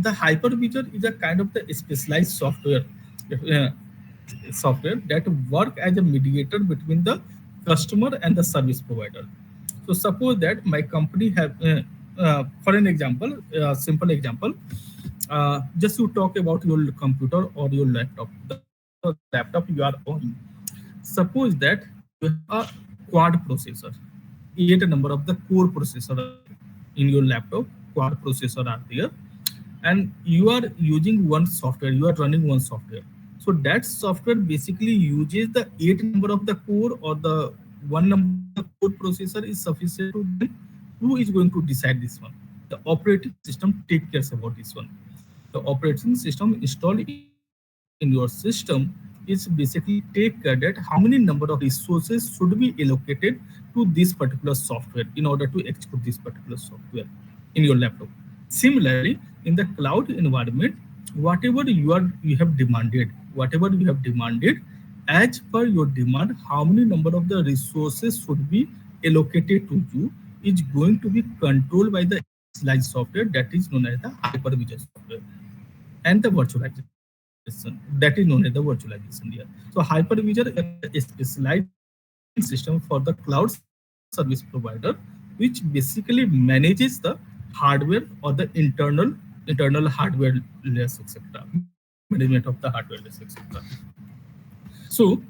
the hypervisor is a kind of the specialized software that work as a mediator between the customer and the service provider. So suppose that my company have, for an example, simple example, just you talk about your computer or your laptop, the computer or the laptop you are owning. Suppose that you have a quad processor, 8 number of the core processor are there in your laptop, quad processor are there, and you are using one software, you are running one software. So that software basically uses the 8 number of the core or the 1 number of the core processor is sufficient to then who is going to decide this one? The operating system take cares about this one. The operating system installed in your system is basically take care that how many number of resources should be allocated to this particular software in order to execute this particular software in your laptop. Similarly, in the cloud environment, whatever you have demanded, whatever you have demanded, as per your demand, how many number of the resources should be allocated to you is going to be controlled by the specialized software that is known as the hypervisor software and the virtualization that is known as the virtualization here. So hypervisor is a specialized operating system for the cloud service provider, which basically manages the hardware or the internal hardware layers, etc. Management of the hardware layers, etc. So,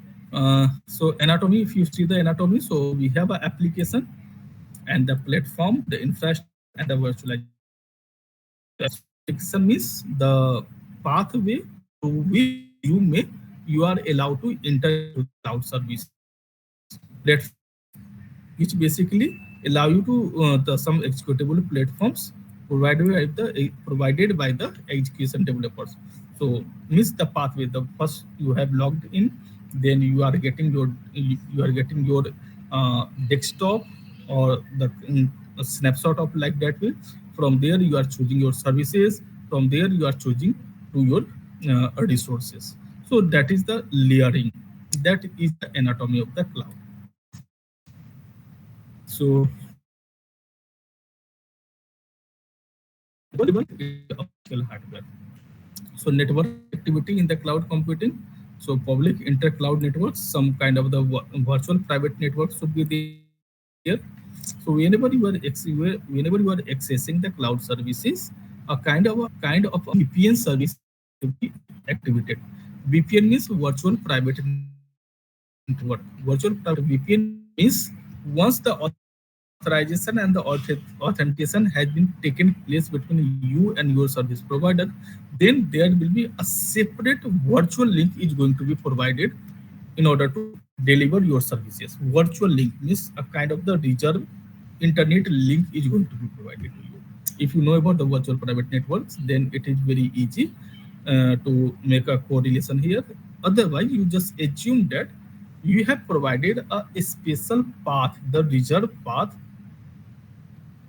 so anatomy. If you see the anatomy, so we have an application and the platform, the infrastructure, and the virtualization. So application means the pathway through which you are allowed to enter into the cloud services platform, which basically allow you to the some executable platforms provided by the execution developers. So means the pathway. The first you have logged in, then you are getting your desktop or the a snapshot of like that way. From there you are choosing your services. From there you are choosing to your resources. So that is the layering. That is the anatomy of the cloud. So is the optical hardware. So network connectivity in the cloud computing. So public inter-cloud networks, some kind of the virtual private networks should be there. So whenever you are accessing the cloud services, a kind of a VPN service is going to be activated. VPN means virtual private network. Virtual private network. VPN means once the authorization and the authentication has been taken place between you and your service provider, then there will be a separate virtual link is going to be provided in order to deliver your services. Virtual link means a kind of the reserved internet link is going to be provided to you. If you know about the virtual private networks, then it is very easy to make a correlation here. Otherwise, you just assume that you have provided a special path, the reserved path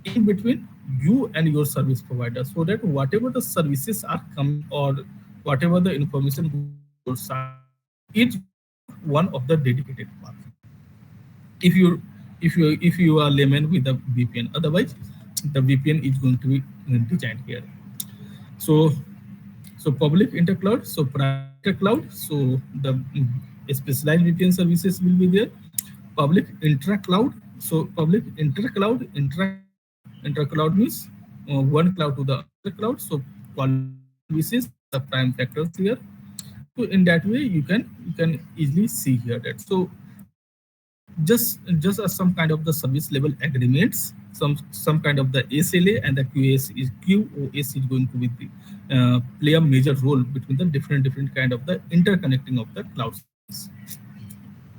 in between you and your service provider, so that whatever the services are coming or whatever the information going to your side, it's going to be one of the dedicated path. If you are layman with the VPN, otherwise the VPN is going to be designed here. So public intercloud, so private intercloud, so the specialized VPN services will be there. Public intra-cloud, so public intercloud means one cloud to the other cloud. So quality of services are the prime factors here. So in that way you can easily see here that so just as some kind of the service level agreements, some kind of the SLA and the QoS is going to be play a major role between the different kind of the interconnecting of the cloud service.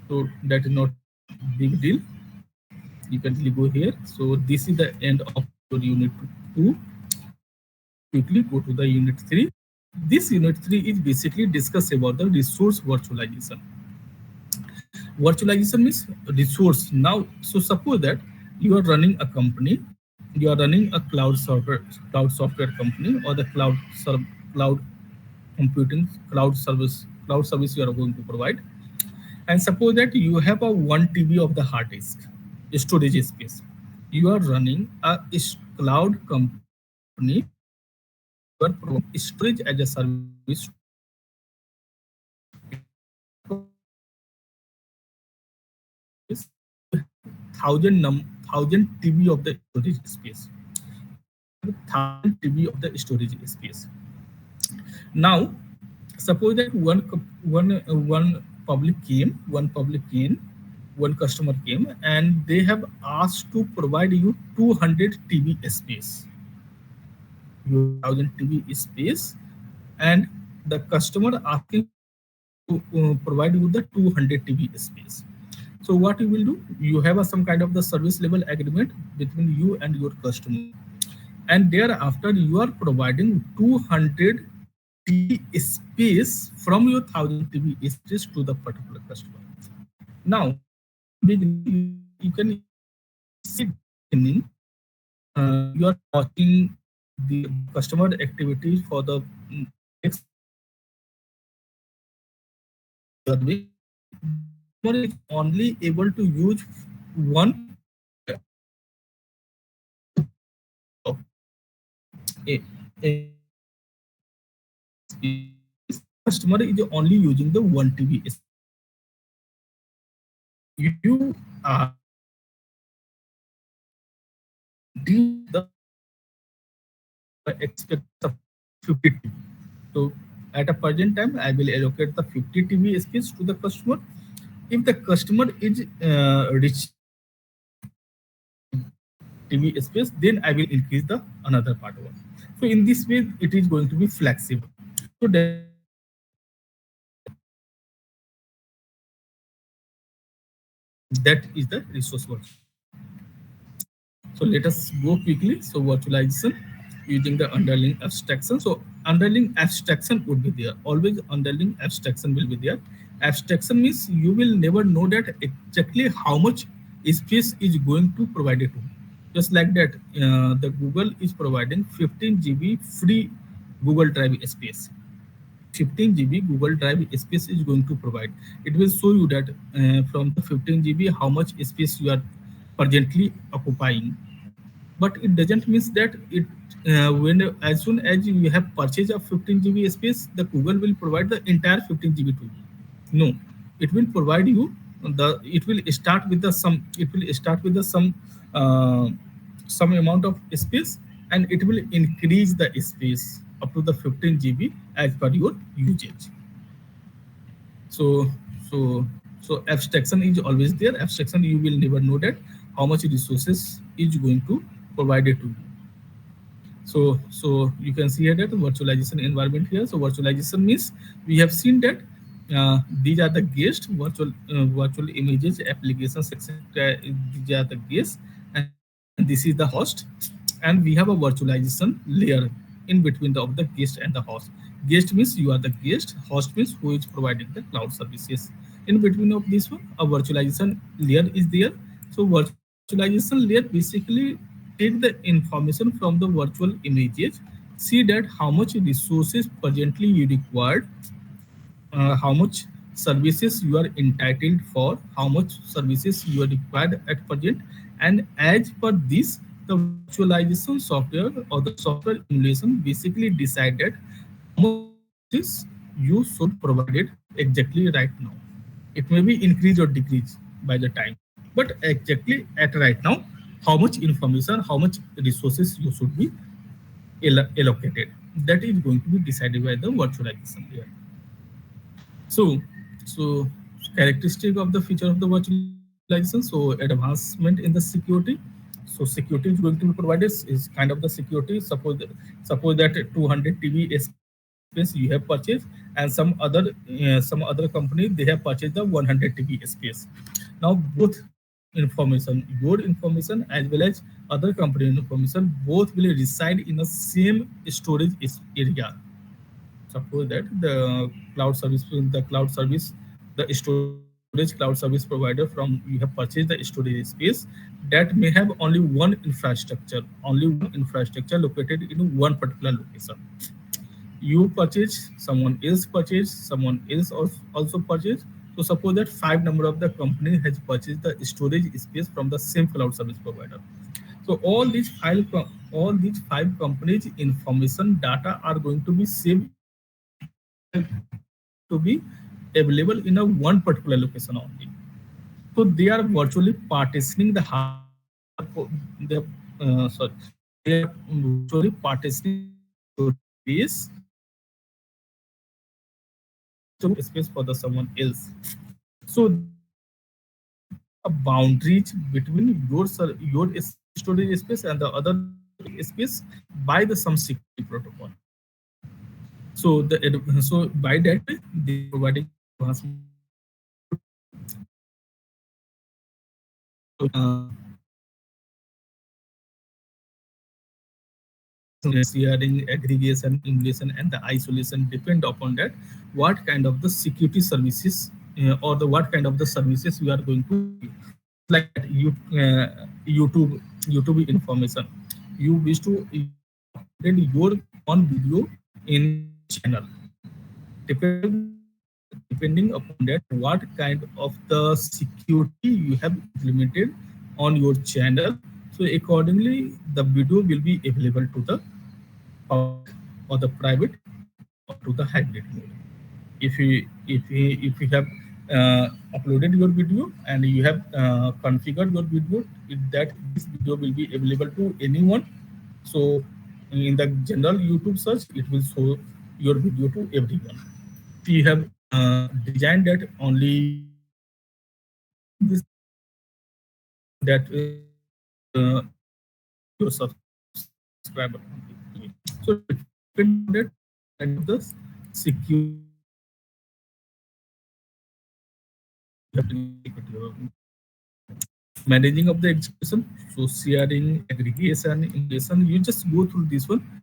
So that is not a big deal. You can easily go here. So this is the end of your unit 2. Let's quickly go to the unit 3. This unit 3 is basically discuss about the resource virtualization. Virtualization means resource. Now, so suppose that you are running a company, you are running a cloud software company, or the cloud computing cloud service you are going to provide. And suppose that you have a 1 TB of the hard disk storage space. You are running a cloud company where you are providing storage as a service to your customer. It is a cloud service. thousand TB of the storage space. You have 1000 TB of the storage space. Now, suppose that one public came, one customer came, and they have asked to provide you 200 TB space. You have 1000 TB space, and the customer asking to provide you the 200 TB space. So what you will do? You have some kind of the service level agreement between you and your customer, and thereafter you are providing 200 TB space from your 1000 TB space to the particular customer. Now, in the beginning, you can see that in the beginning, you are watching the customer activities for the next 2 days you are doing. The customer is only able to use one of a customer is only using the 1 TB space. You are increase the expected 50 TB. So at a present time, I will allocate the 50 TB space to the customer. If the customer is reaching TB space, then I will increase the another part one. So in this way, it is going to be flexible. So that is the resource virtualization. So let us go quickly. So virtualization using the underlying abstraction. So underlying abstraction would be there. Always underlying abstraction will be there. Abstraction means you will never know that exactly how much space is going to provide it to. Just like that, the Google is providing 15 GB free Google Drive space. 15 GB Google Drive space is going to provide. It will show you that from the 15 GB how much space you are presently occupying. But it doesn't mean that it when as soon as you have purchased a 15 GB space, the Google will provide the entire 15 GB to you. No, it will provide you the. It will start with the some. It will start with the uh, some amount of space, and it will increase the space up to the 15 GB as per your usage. So so so abstraction is always there. Abstraction, you will never know that how much resources is going to provide it to you. So you can see here that virtualization environment here. So virtualization means we have seen that these are the guest virtual images applications etc. These are the guests, and this is the host, and we have a virtualization layer in between of the guest and the host. Guest means you are the guest, host means who is providing the cloud services. In between of this one, a virtualization layer is there. So virtualization layer basically take the information from the virtual images, see that how much resources presently you required, how much services you are entitled for, how much services you are required at present, and as per this, the virtualization software or the software emulation basically decided how much resources you should provide it exactly right now. It may be increase or decrease by the time, but exactly at right now, how much information, how much resources you should be allocated. That is going to be decided by the virtualization layer. So, so characteristic of the feature of the virtualization. So advancement in the security. So security is going to be provided is kind of the security. Suppose that 200 TB space you have purchased, and some other company they have purchased the 100 TB space. Now both information, your information as well as other company information, both will reside in the same storage area. Suppose that the storage cloud service provider from you have purchased the storage space, that may have only one infrastructure located in one particular location. You purchase, someone else purchase, someone else also purchase. So suppose that five number of the company has purchased the storage space from the same cloud service provider. So all these five companies information data are going to be saved in a to be available in a one particular location only. So they are virtually partitioning the hardware. They are, sorry, they are virtually partitioning the space space for the someone else. So they are creating a boundaries between your storage space and the other space by the some security protocol. So so by that way they are providing advancement of the so sharing, aggregation, emulation, and the isolation depend upon that what kind of the security services or the what kind of the services you are going to give. Just like that, YouTube information. You wish to you have uploaded your one video in your channel. Depending upon that, what kind of the security you have implemented on your channel. So accordingly, the video will be available to the public or the private or to the hybrid mode. If you have uploaded your video and you have configured your video that this video will be available to anyone, so in the general YouTube search it will show your video to everyone. If you have designed that only this that your subscriber only. So depending on that kind of the security managing of the execution, so sharing, aggregation, emulation. You just go through this one.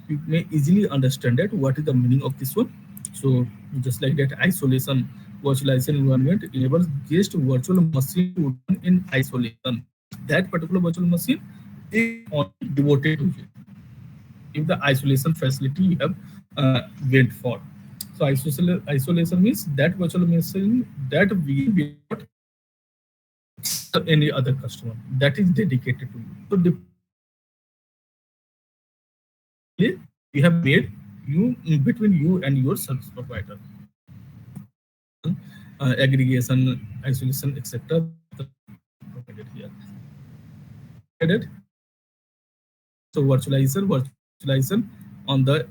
You may easily understand that what is the meaning of this one. So just like that, isolation, virtualization environment enables guest virtual machine to run in isolation. That particular virtual machine is only devoted to you. If the isolation facility you have went for. So isolation means that virtual machine that we will not serve any other customer that is dedicated to you. So depending upon that, accordingly we have made you between you and your service provider. Aggregation, isolation, etc. Provided here. Provided so virtualization on the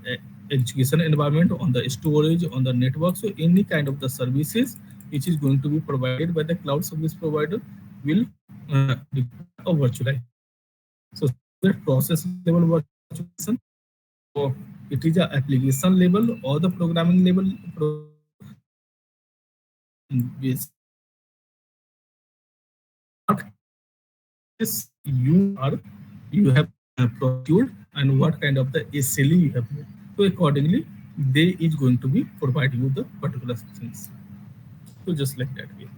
education environment, on the storage, on the network. So any kind of the services which is going to be provided by the cloud service provider will require a virtualization. So some of that process level virtualization. So it is a application level or the programming level basically what kind of the services you have procured and what kind of the SLE you have made. So accordingly, they is going to be provide you the particular things. So just like that way.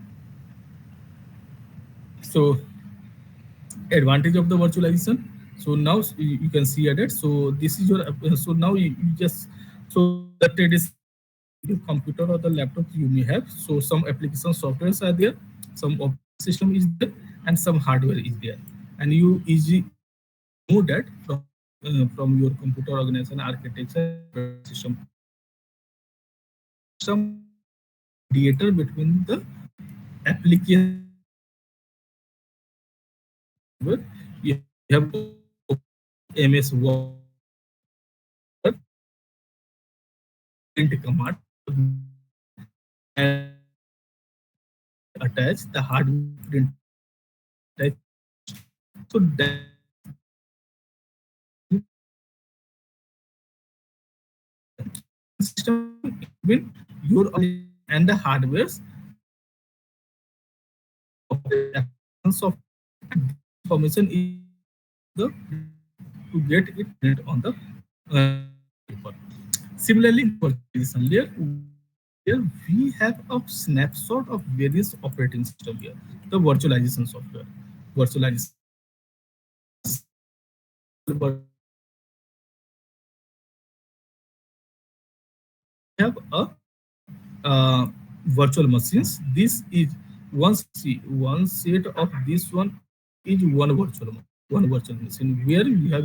So advantage of the virtualization. So now you can see at it. So this is your so now you just so the traditional your computer or the laptop you may have. So some application softwares are there, some operating system is there, and some hardware is there, and you easily know that from your computer organization architecture and operating system point of view. So operating system is the mediator between the application and the hardware. You have MS Word, Excel, print command. So these are the and you may attach the hardware printer also. You may attach the hardware system. So that basically operating system in between your organization and the hardwares of the application software, and this information is used to get it print on the paper. Similarly, in the virtualization layer, here we have a snapshot of various operating system here. The virtualization software, virtualization we have a virtual machines. This is one set of this one is one virtual machine where you have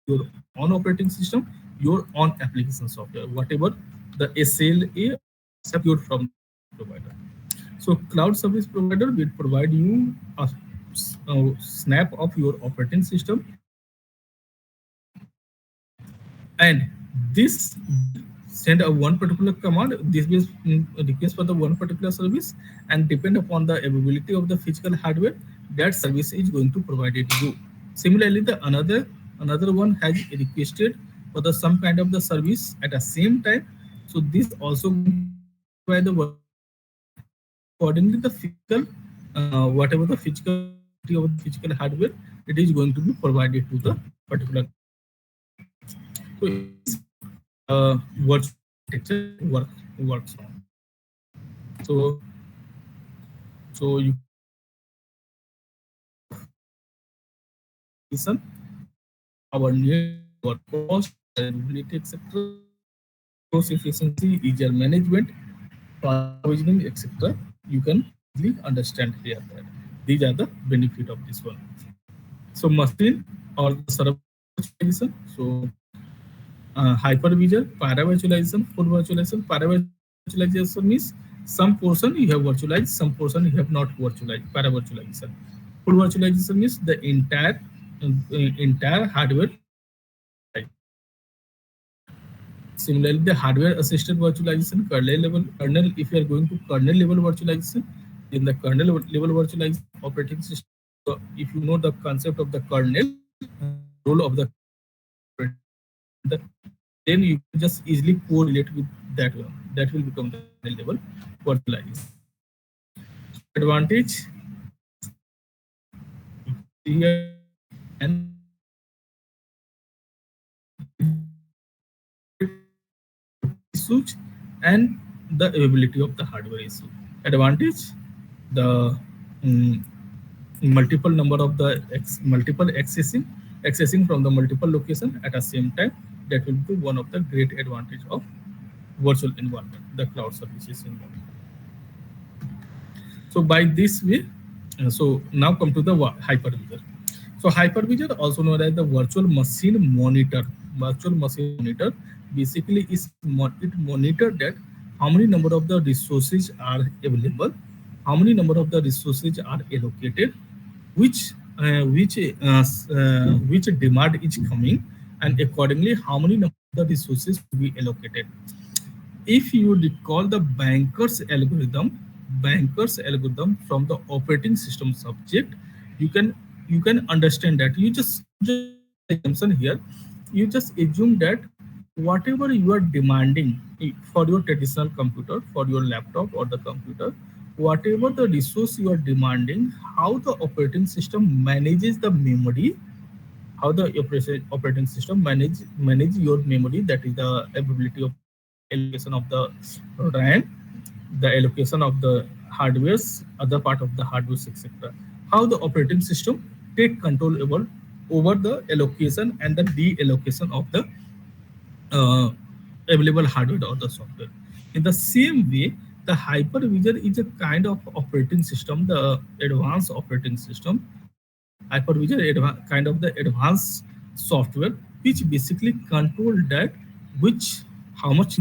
your own operating system, your own application software, whatever the SLA or the secured from the service provider. So cloud service provider will provide you a snap of your operating system, and this will send a one particular command. This will request for the one particular service, and depend upon the availability of the physical hardware, that service is going to provide it to you. Similarly, the another one has requested for the some kind of the service at the same time. So this also going to be provided by the virtual machine. Accordingly, the physical whatever the physical availability of the physical hardware, it is going to be provided to the particular customer. So in this way, the virtual architecture works on. So so you can see the virtualization, our needs, our cost, availability, etc., resource efficiency, easier management, faster provisioning, etc. You can easily understand here that these are the benefit of this one. So machine or the server virtualization. So hypervisor, para-virtualization, full virtualization. Para-virtualization means some portion you have virtualized, some portion you have not virtualized. Para-virtualization. Full virtualization means the entire hardware is virtualized. Similarly, the hardware-assisted virtualization, kernel. If you are going to kernel level virtualization, in the kernel level virtualization operating system. So if you know the concept of the kernel, the role of the kernel operating system, then you can just easily correlate with that one. That will become the kernel level virtualization. So advantage, you can see here, and security issues and the availability of the hardware issue. Advantage, the mm, multiple number of the multiple accessing from the multiple location at the same time. That will be one of the great advantage of virtual environment, the cloud services environment. So by this way, so now come to the hypervisor. So hypervisor, also known as the virtual machine monitor. Virtual machine monitor basically it monitor that how many number of the resources are available, how many number of the resources are allocated, which which demand is coming, and accordingly how many number of the resources to be allocated. If you recall the banker's algorithm from the operating system subject, you can understand that you just make the assumption here. You just assume that whatever you are demanding for your traditional computer, for your laptop or the computer, whatever the resource you are demanding, how the operating system manages the memory, how the operating system manage your memory, that is the availability of the allocation of the RAM, the allocation of the hardwares, other part of the hardware, etc. How the operating system take control over the allocation and the deallocation of the uh, available hardware or the software. In the same way, the hypervisor is a kind of operating system, the advanced operating system. Hypervisor kind of the advanced software which basically control that which how much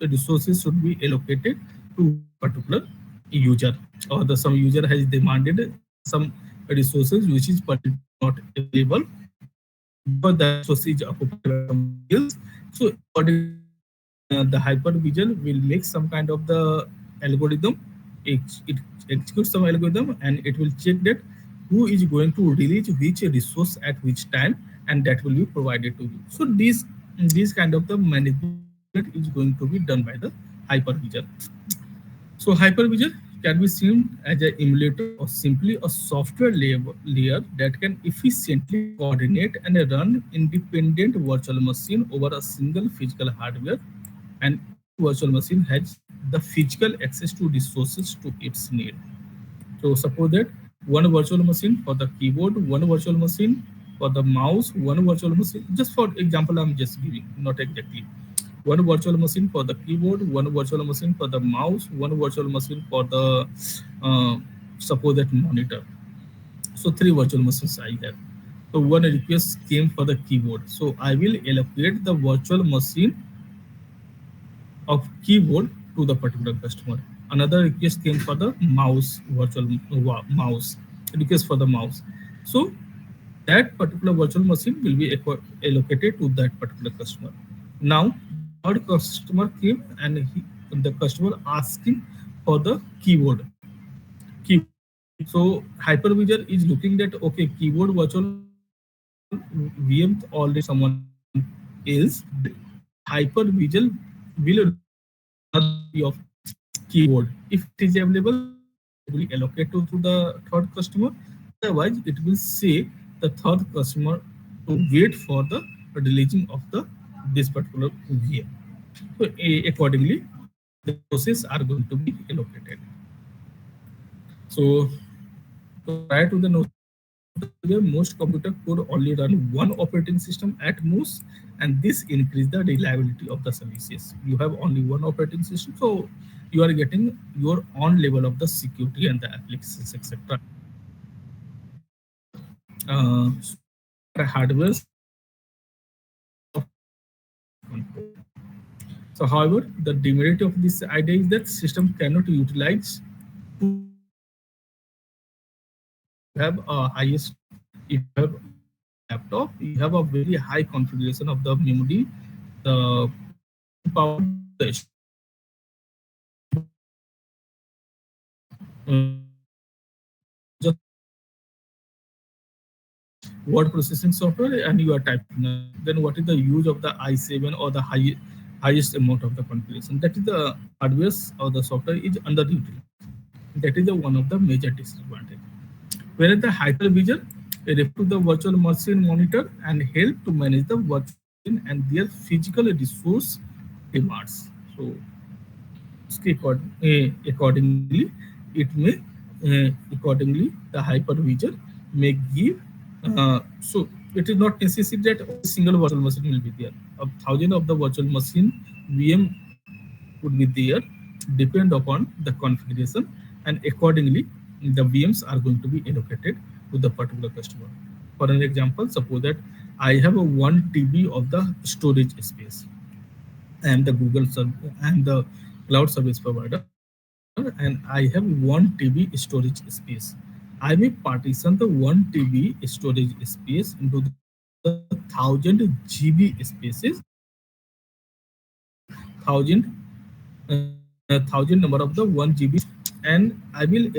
resources should be allocated to one particular user, or the some user has demanded some resources which is particularly not available because that resource is occupied by somebody else. So accordingly, the hypervisor will make some kind of the algorithm. It executes some algorithm and it will check that who is going to release which resource at which time, and that will be provided to you. So these kind of the management is going to be done by the hypervisor. So hypervisor can be seen as an emulator or simply a software layer that can efficiently coordinate and run independent virtual machine over a single physical hardware, and each virtual machine has the physical access to resources to its need. So suppose that one virtual machine for the keyboard, one virtual machine for the mouse, one virtual machine. Just for example, I'm just giving, not exactly. One virtual machine for the keyboard, one virtual machine for the mouse, one virtual machine for the uh, suppose that monitor. So three virtual machines I have. So one request came for the keyboard. So I will allocate the virtual machine of keyboard to the particular customer. another request came for the mouse virtual mouse request for the mouse. So that particular virtual machine will be allocated to that particular customer. Now the third customer came and the customer asking for the keyboard. So hypervisor is looking at, okay, keyboard virtual VM already someone is, hypervisor will look for another copy of keyboard. If it is available, it will allocate to the third customer. Otherwise, it will say the third customer to wait for the releasing of the this particular VM. So accordingly, the resources are going to be allocated. So, prior to the notion of the hypervisor, most computer could only run one operating system at most, and this increased the reliability of the services. You have only one operating system, so you are getting your own level of the security and the applications, etc. So there are hardwares and software control. So, however, the demerit of this idea is that system cannot utilize two hardwares simultaneously. If you have a highest, if you have a laptop, you have a very high configuration of the memory, the processing power, the storage power, and just word processing software, and you are typing nothing. Then what is the use of the i7 or the highest amount of the configuration? That is the hardware or the software is underutilized. That is the one of the major disadvantage. Whereas the hypervisor refer to the virtual machine monitor and help to manage the virtual machine and their physical resource demands. So accordingly, it may accordingly the hypervisor may give so it is not necessary that only single virtual machine will be there. A thousand of the virtual machine VM would be there, depend upon the configuration, and accordingly the VMs are going to be allocated to the particular customer. For an example, suppose that I have a 1 TB of the storage space. I am the I am the cloud service provider, and I have 1 TB storage space. I may partition the 1 TB storage space into the 1000 number of the 1 GB, and I will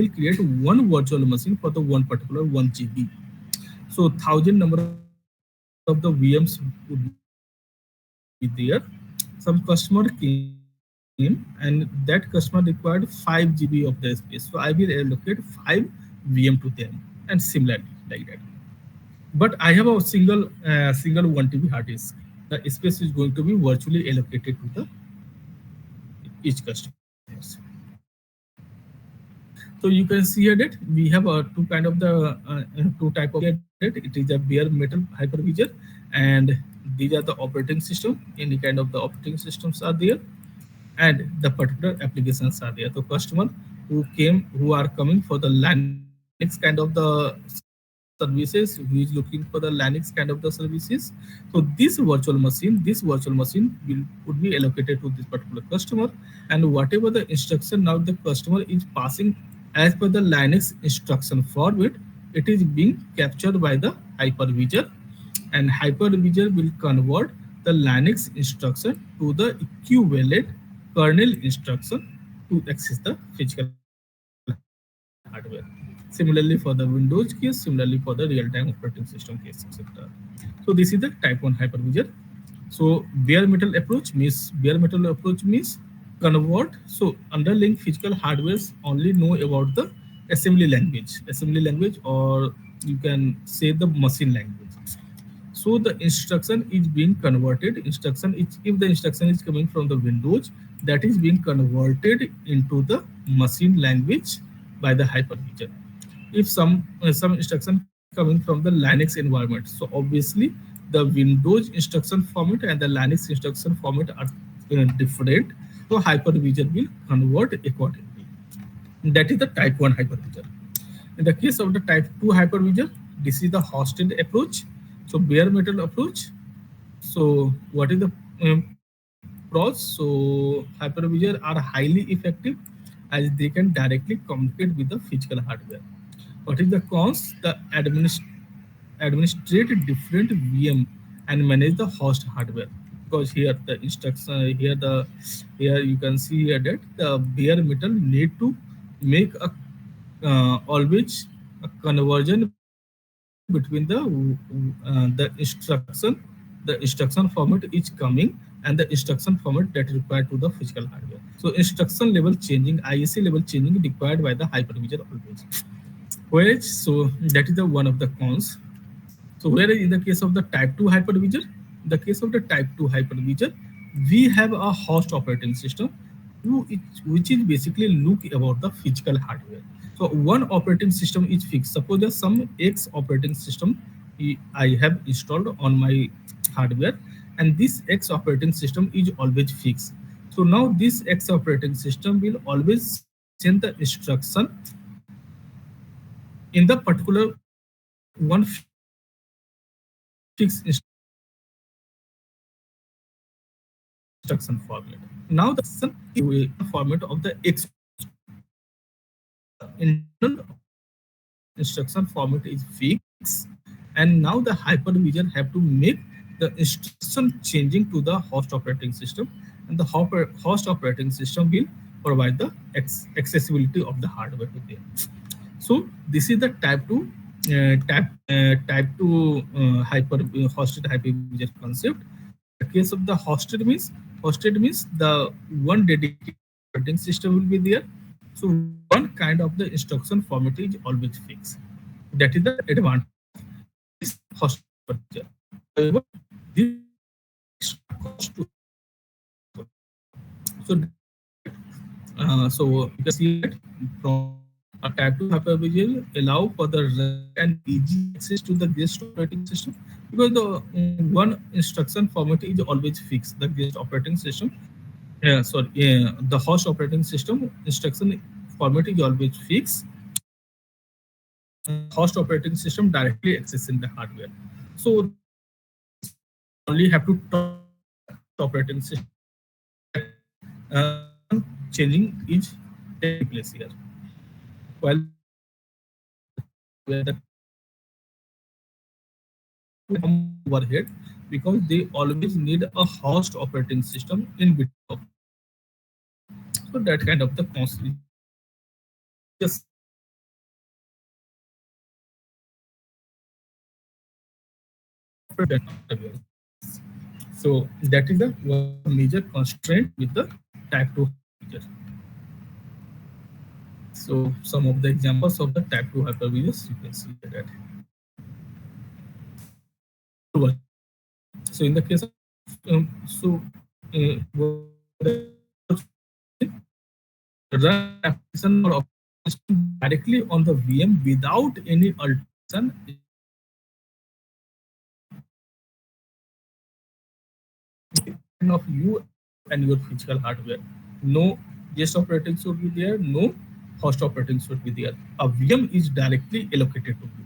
create one virtual machine for the one particular 1 GB. So 1000 number of the VMs would be there. Some customer came and that customer required 5 GB of the space. So I will allocate 5 VM to them, and similarly like that. But I have a single 1 TB hard disk. The space is going to be virtually allocated to the each customers. So you can see here that we have two kind of the two type of hypervisor. It is a bare metal hypervisor, and these are the operating system. Any kind of the operating systems are there, and the particular applications are there. So customer who are coming for the Linux kind of the services, who is looking for the Linux kind of the services. So this virtual machine would be allocated to this particular customer, and whatever the instruction now the customer is passing as per the Linux instruction format, it is being captured by the hypervisor, and hypervisor will convert the Linux instruction to the equivalent kernel instruction to access the physical hardware. Similarly for the Windows case, similarly for the real-time operating system case, etc. So this is the type 1 hypervisor. So bare metal approach means convert. So underlying physical hardwares only know about the assembly language, or you can say the machine language. So the instruction is being converted. Instruction is, if the instruction is coming from the Windows, that is being converted into the machine language by the hypervisor. If some instruction coming from the Linux environment, so obviously the Windows instruction format and the Linux instruction format are different. So hypervisor will convert accordingly. That is the type 1 hypervisor. In the case of the type 2 hypervisor, this is the hosted approach. So bare metal approach. So what is the pros, so hypervisor are highly effective as they can directly communicate with the physical hardware. What is the cons? The administrate different VM and manage the host hardware. Because here the instruction, here you can see here that the bare metal need to make a always a conversion between the instruction format is coming and the instruction format that required to the physical hardware. So instruction level changing, ISA level changing required by the hypervisor always. Whereas, so that is the one of the cons. So whereas in the case of the type 2 hypervisor, in the case of the type 2 hypervisor, we have a host operating system which is basically look about the physical hardware. So one operating system is fixed. Suppose there's some X operating system I have installed on my hardware, and this X operating system is always fixed. So now this X operating system will always send the instruction in the particular one fixed instruction format. Now the instruction is format of the X host, and the internal instruction format is fixed, and now the hypervisor have to make the instruction changing to the host operating system, and the host operating system will provide the accessibility of the hardware to them. So this is the type 2 hosted hypervisor concept. In the case of the hosted means the one dedicated operating system will be there. So one kind of the instruction format is always fixed. That is the advantage of this hosted hypervisor. However, this extra cost to support. So so you can see that from a type 2 hypervisor allow for the rapid and easy access to the guest operating system, because the one instruction format is always fixed. The guest operating system, the host operating system instruction format is always fixed, and the host operating system directly accessing the hardware. So the guest only have to talk with the host operating system, that instruction changing is taking place here. While the type 2 hypervisor, where the type 2 hypervisor have to have more overhead because they always need a host operating system in between of them. So that kind of the cost is there. So just so that is the one of the major constraint with the type 2 hypervisor. So some of the examples of the type 2 hypervisors you can see that. Full virtualization. So in the case of what is the full virtualization? Run an application or operating system directly on the VM without any alteration in the between of you and your physical hardware. No guest operating should be there, no host operating should be there. A VM is directly allocated to you.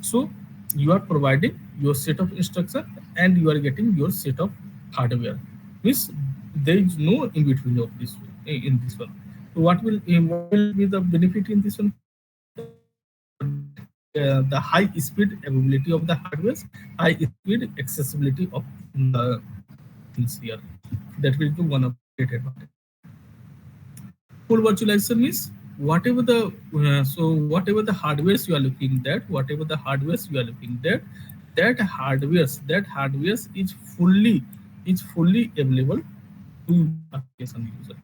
So you are providing your set of instruction and you are getting your set of hardware. Means there is no in between of this in this one. So what will be the benefit in this one for you? You will get the high speed availability of the hardware, high speed accessibility of the things here. That will be one of the great advantage. Full virtualization means whatever the hardwares you are looking at, whatever the hardwares you are looking at, that hardwares is fully available to your application user.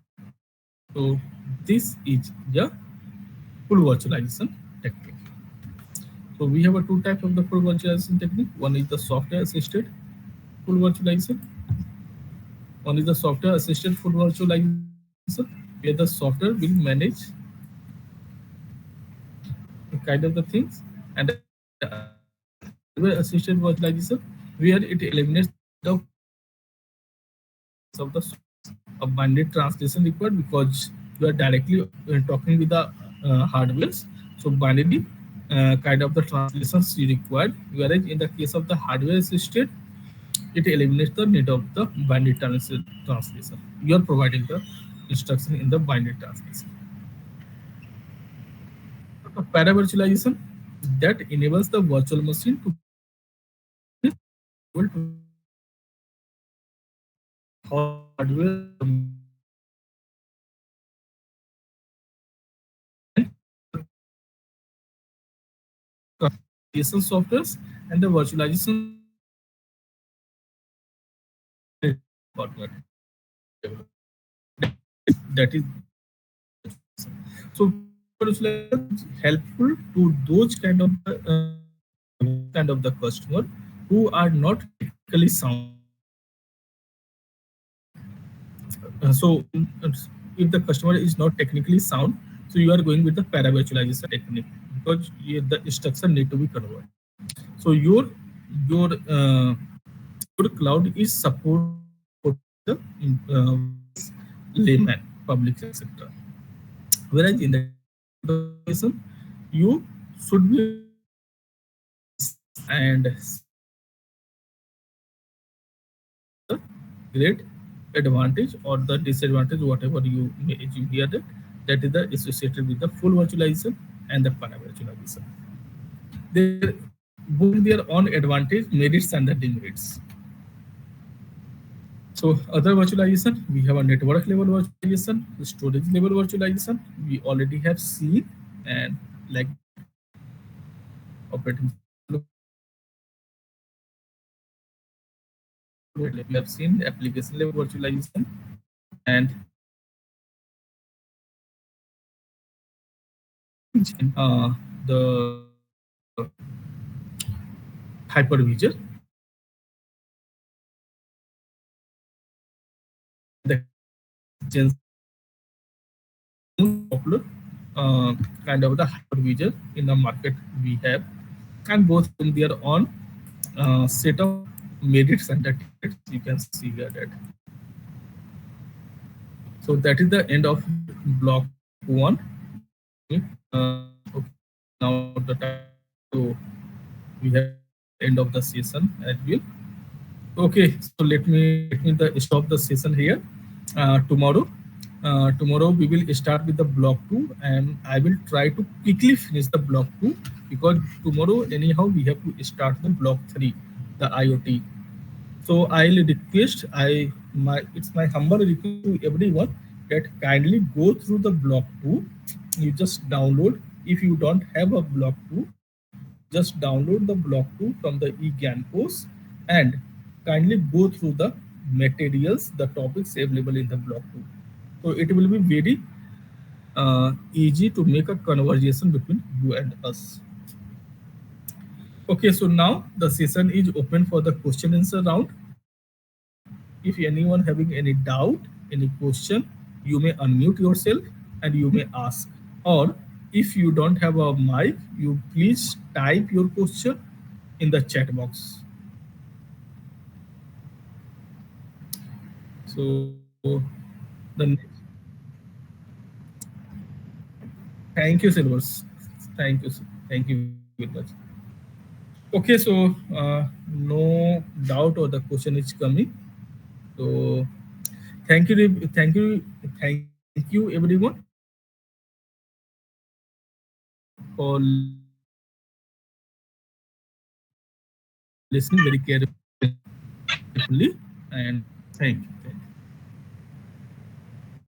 So this is the full virtualization technique. So we have a two types of the full virtualization technique. One is the software assisted full virtualization. One is the software assisted full virtualization, where the software will manage kind of the things, and the other is the hardware assisted virtualization, where it eliminates the need of binary translation in the case of the software. A binary translation required because you are directly talking with the hardwares. So binary kind of the translations is required, whereas in the case of the hardware assisted, it eliminates the need of the binary translation. You are providing the instruction in the binary translation. Paravirtualization that enables the virtual machine to be able to how the hardware or the and communication softwares and the virtualization hardware. That is so virtualization is helpful to those kind of the customer who are not technically sound. So if the customer is not technically sound, so you are going with the paravirtualization technique because the instruction need to be converted. So uh, your cloud is supporting the layman, public, etc. Whereas in the virtualization, you should be and the great advantage or the disadvantage, whatever you may assume here, that is the associated with the full virtualization and the paravirtualization. They both their own advantage, merits and the demerits. So other virtualization, we have a network level virtualization, storage level virtualization. We already have seen and like operating system, we have seen the application level virtualization and the hypervisor and the gens most popular kind of the hypervisor in the market we have, and both in their own set of merits and the demerits. You can see here that. So that is the end of block one. Okay, now the time. So we have end of the session as well. Okay, so let me stop the session here. Tomorrow we will start with the block two, and I will try to quickly finish the block two because tomorrow anyhow we have to start the block three, the IoT. So I'll request it's my humble request to everyone that kindly go through the block two. You just download. If you don't have a block two, just download the block two from the eGAN course and kindly go through the materials, the topics available in the block two. So it will be very easy to make a conversation between you and us. Okay, so now the session is open for the question answer round. If anyone having any doubt, any question, you may unmute yourself and you may ask. Or if you don't have a mic, you please type your question in the chat box. So the next, thank you, Silvers. Thank you, thank you very much. Okay, so no doubt or the question is coming. So thank you, everyone for listening very carefully and thank you.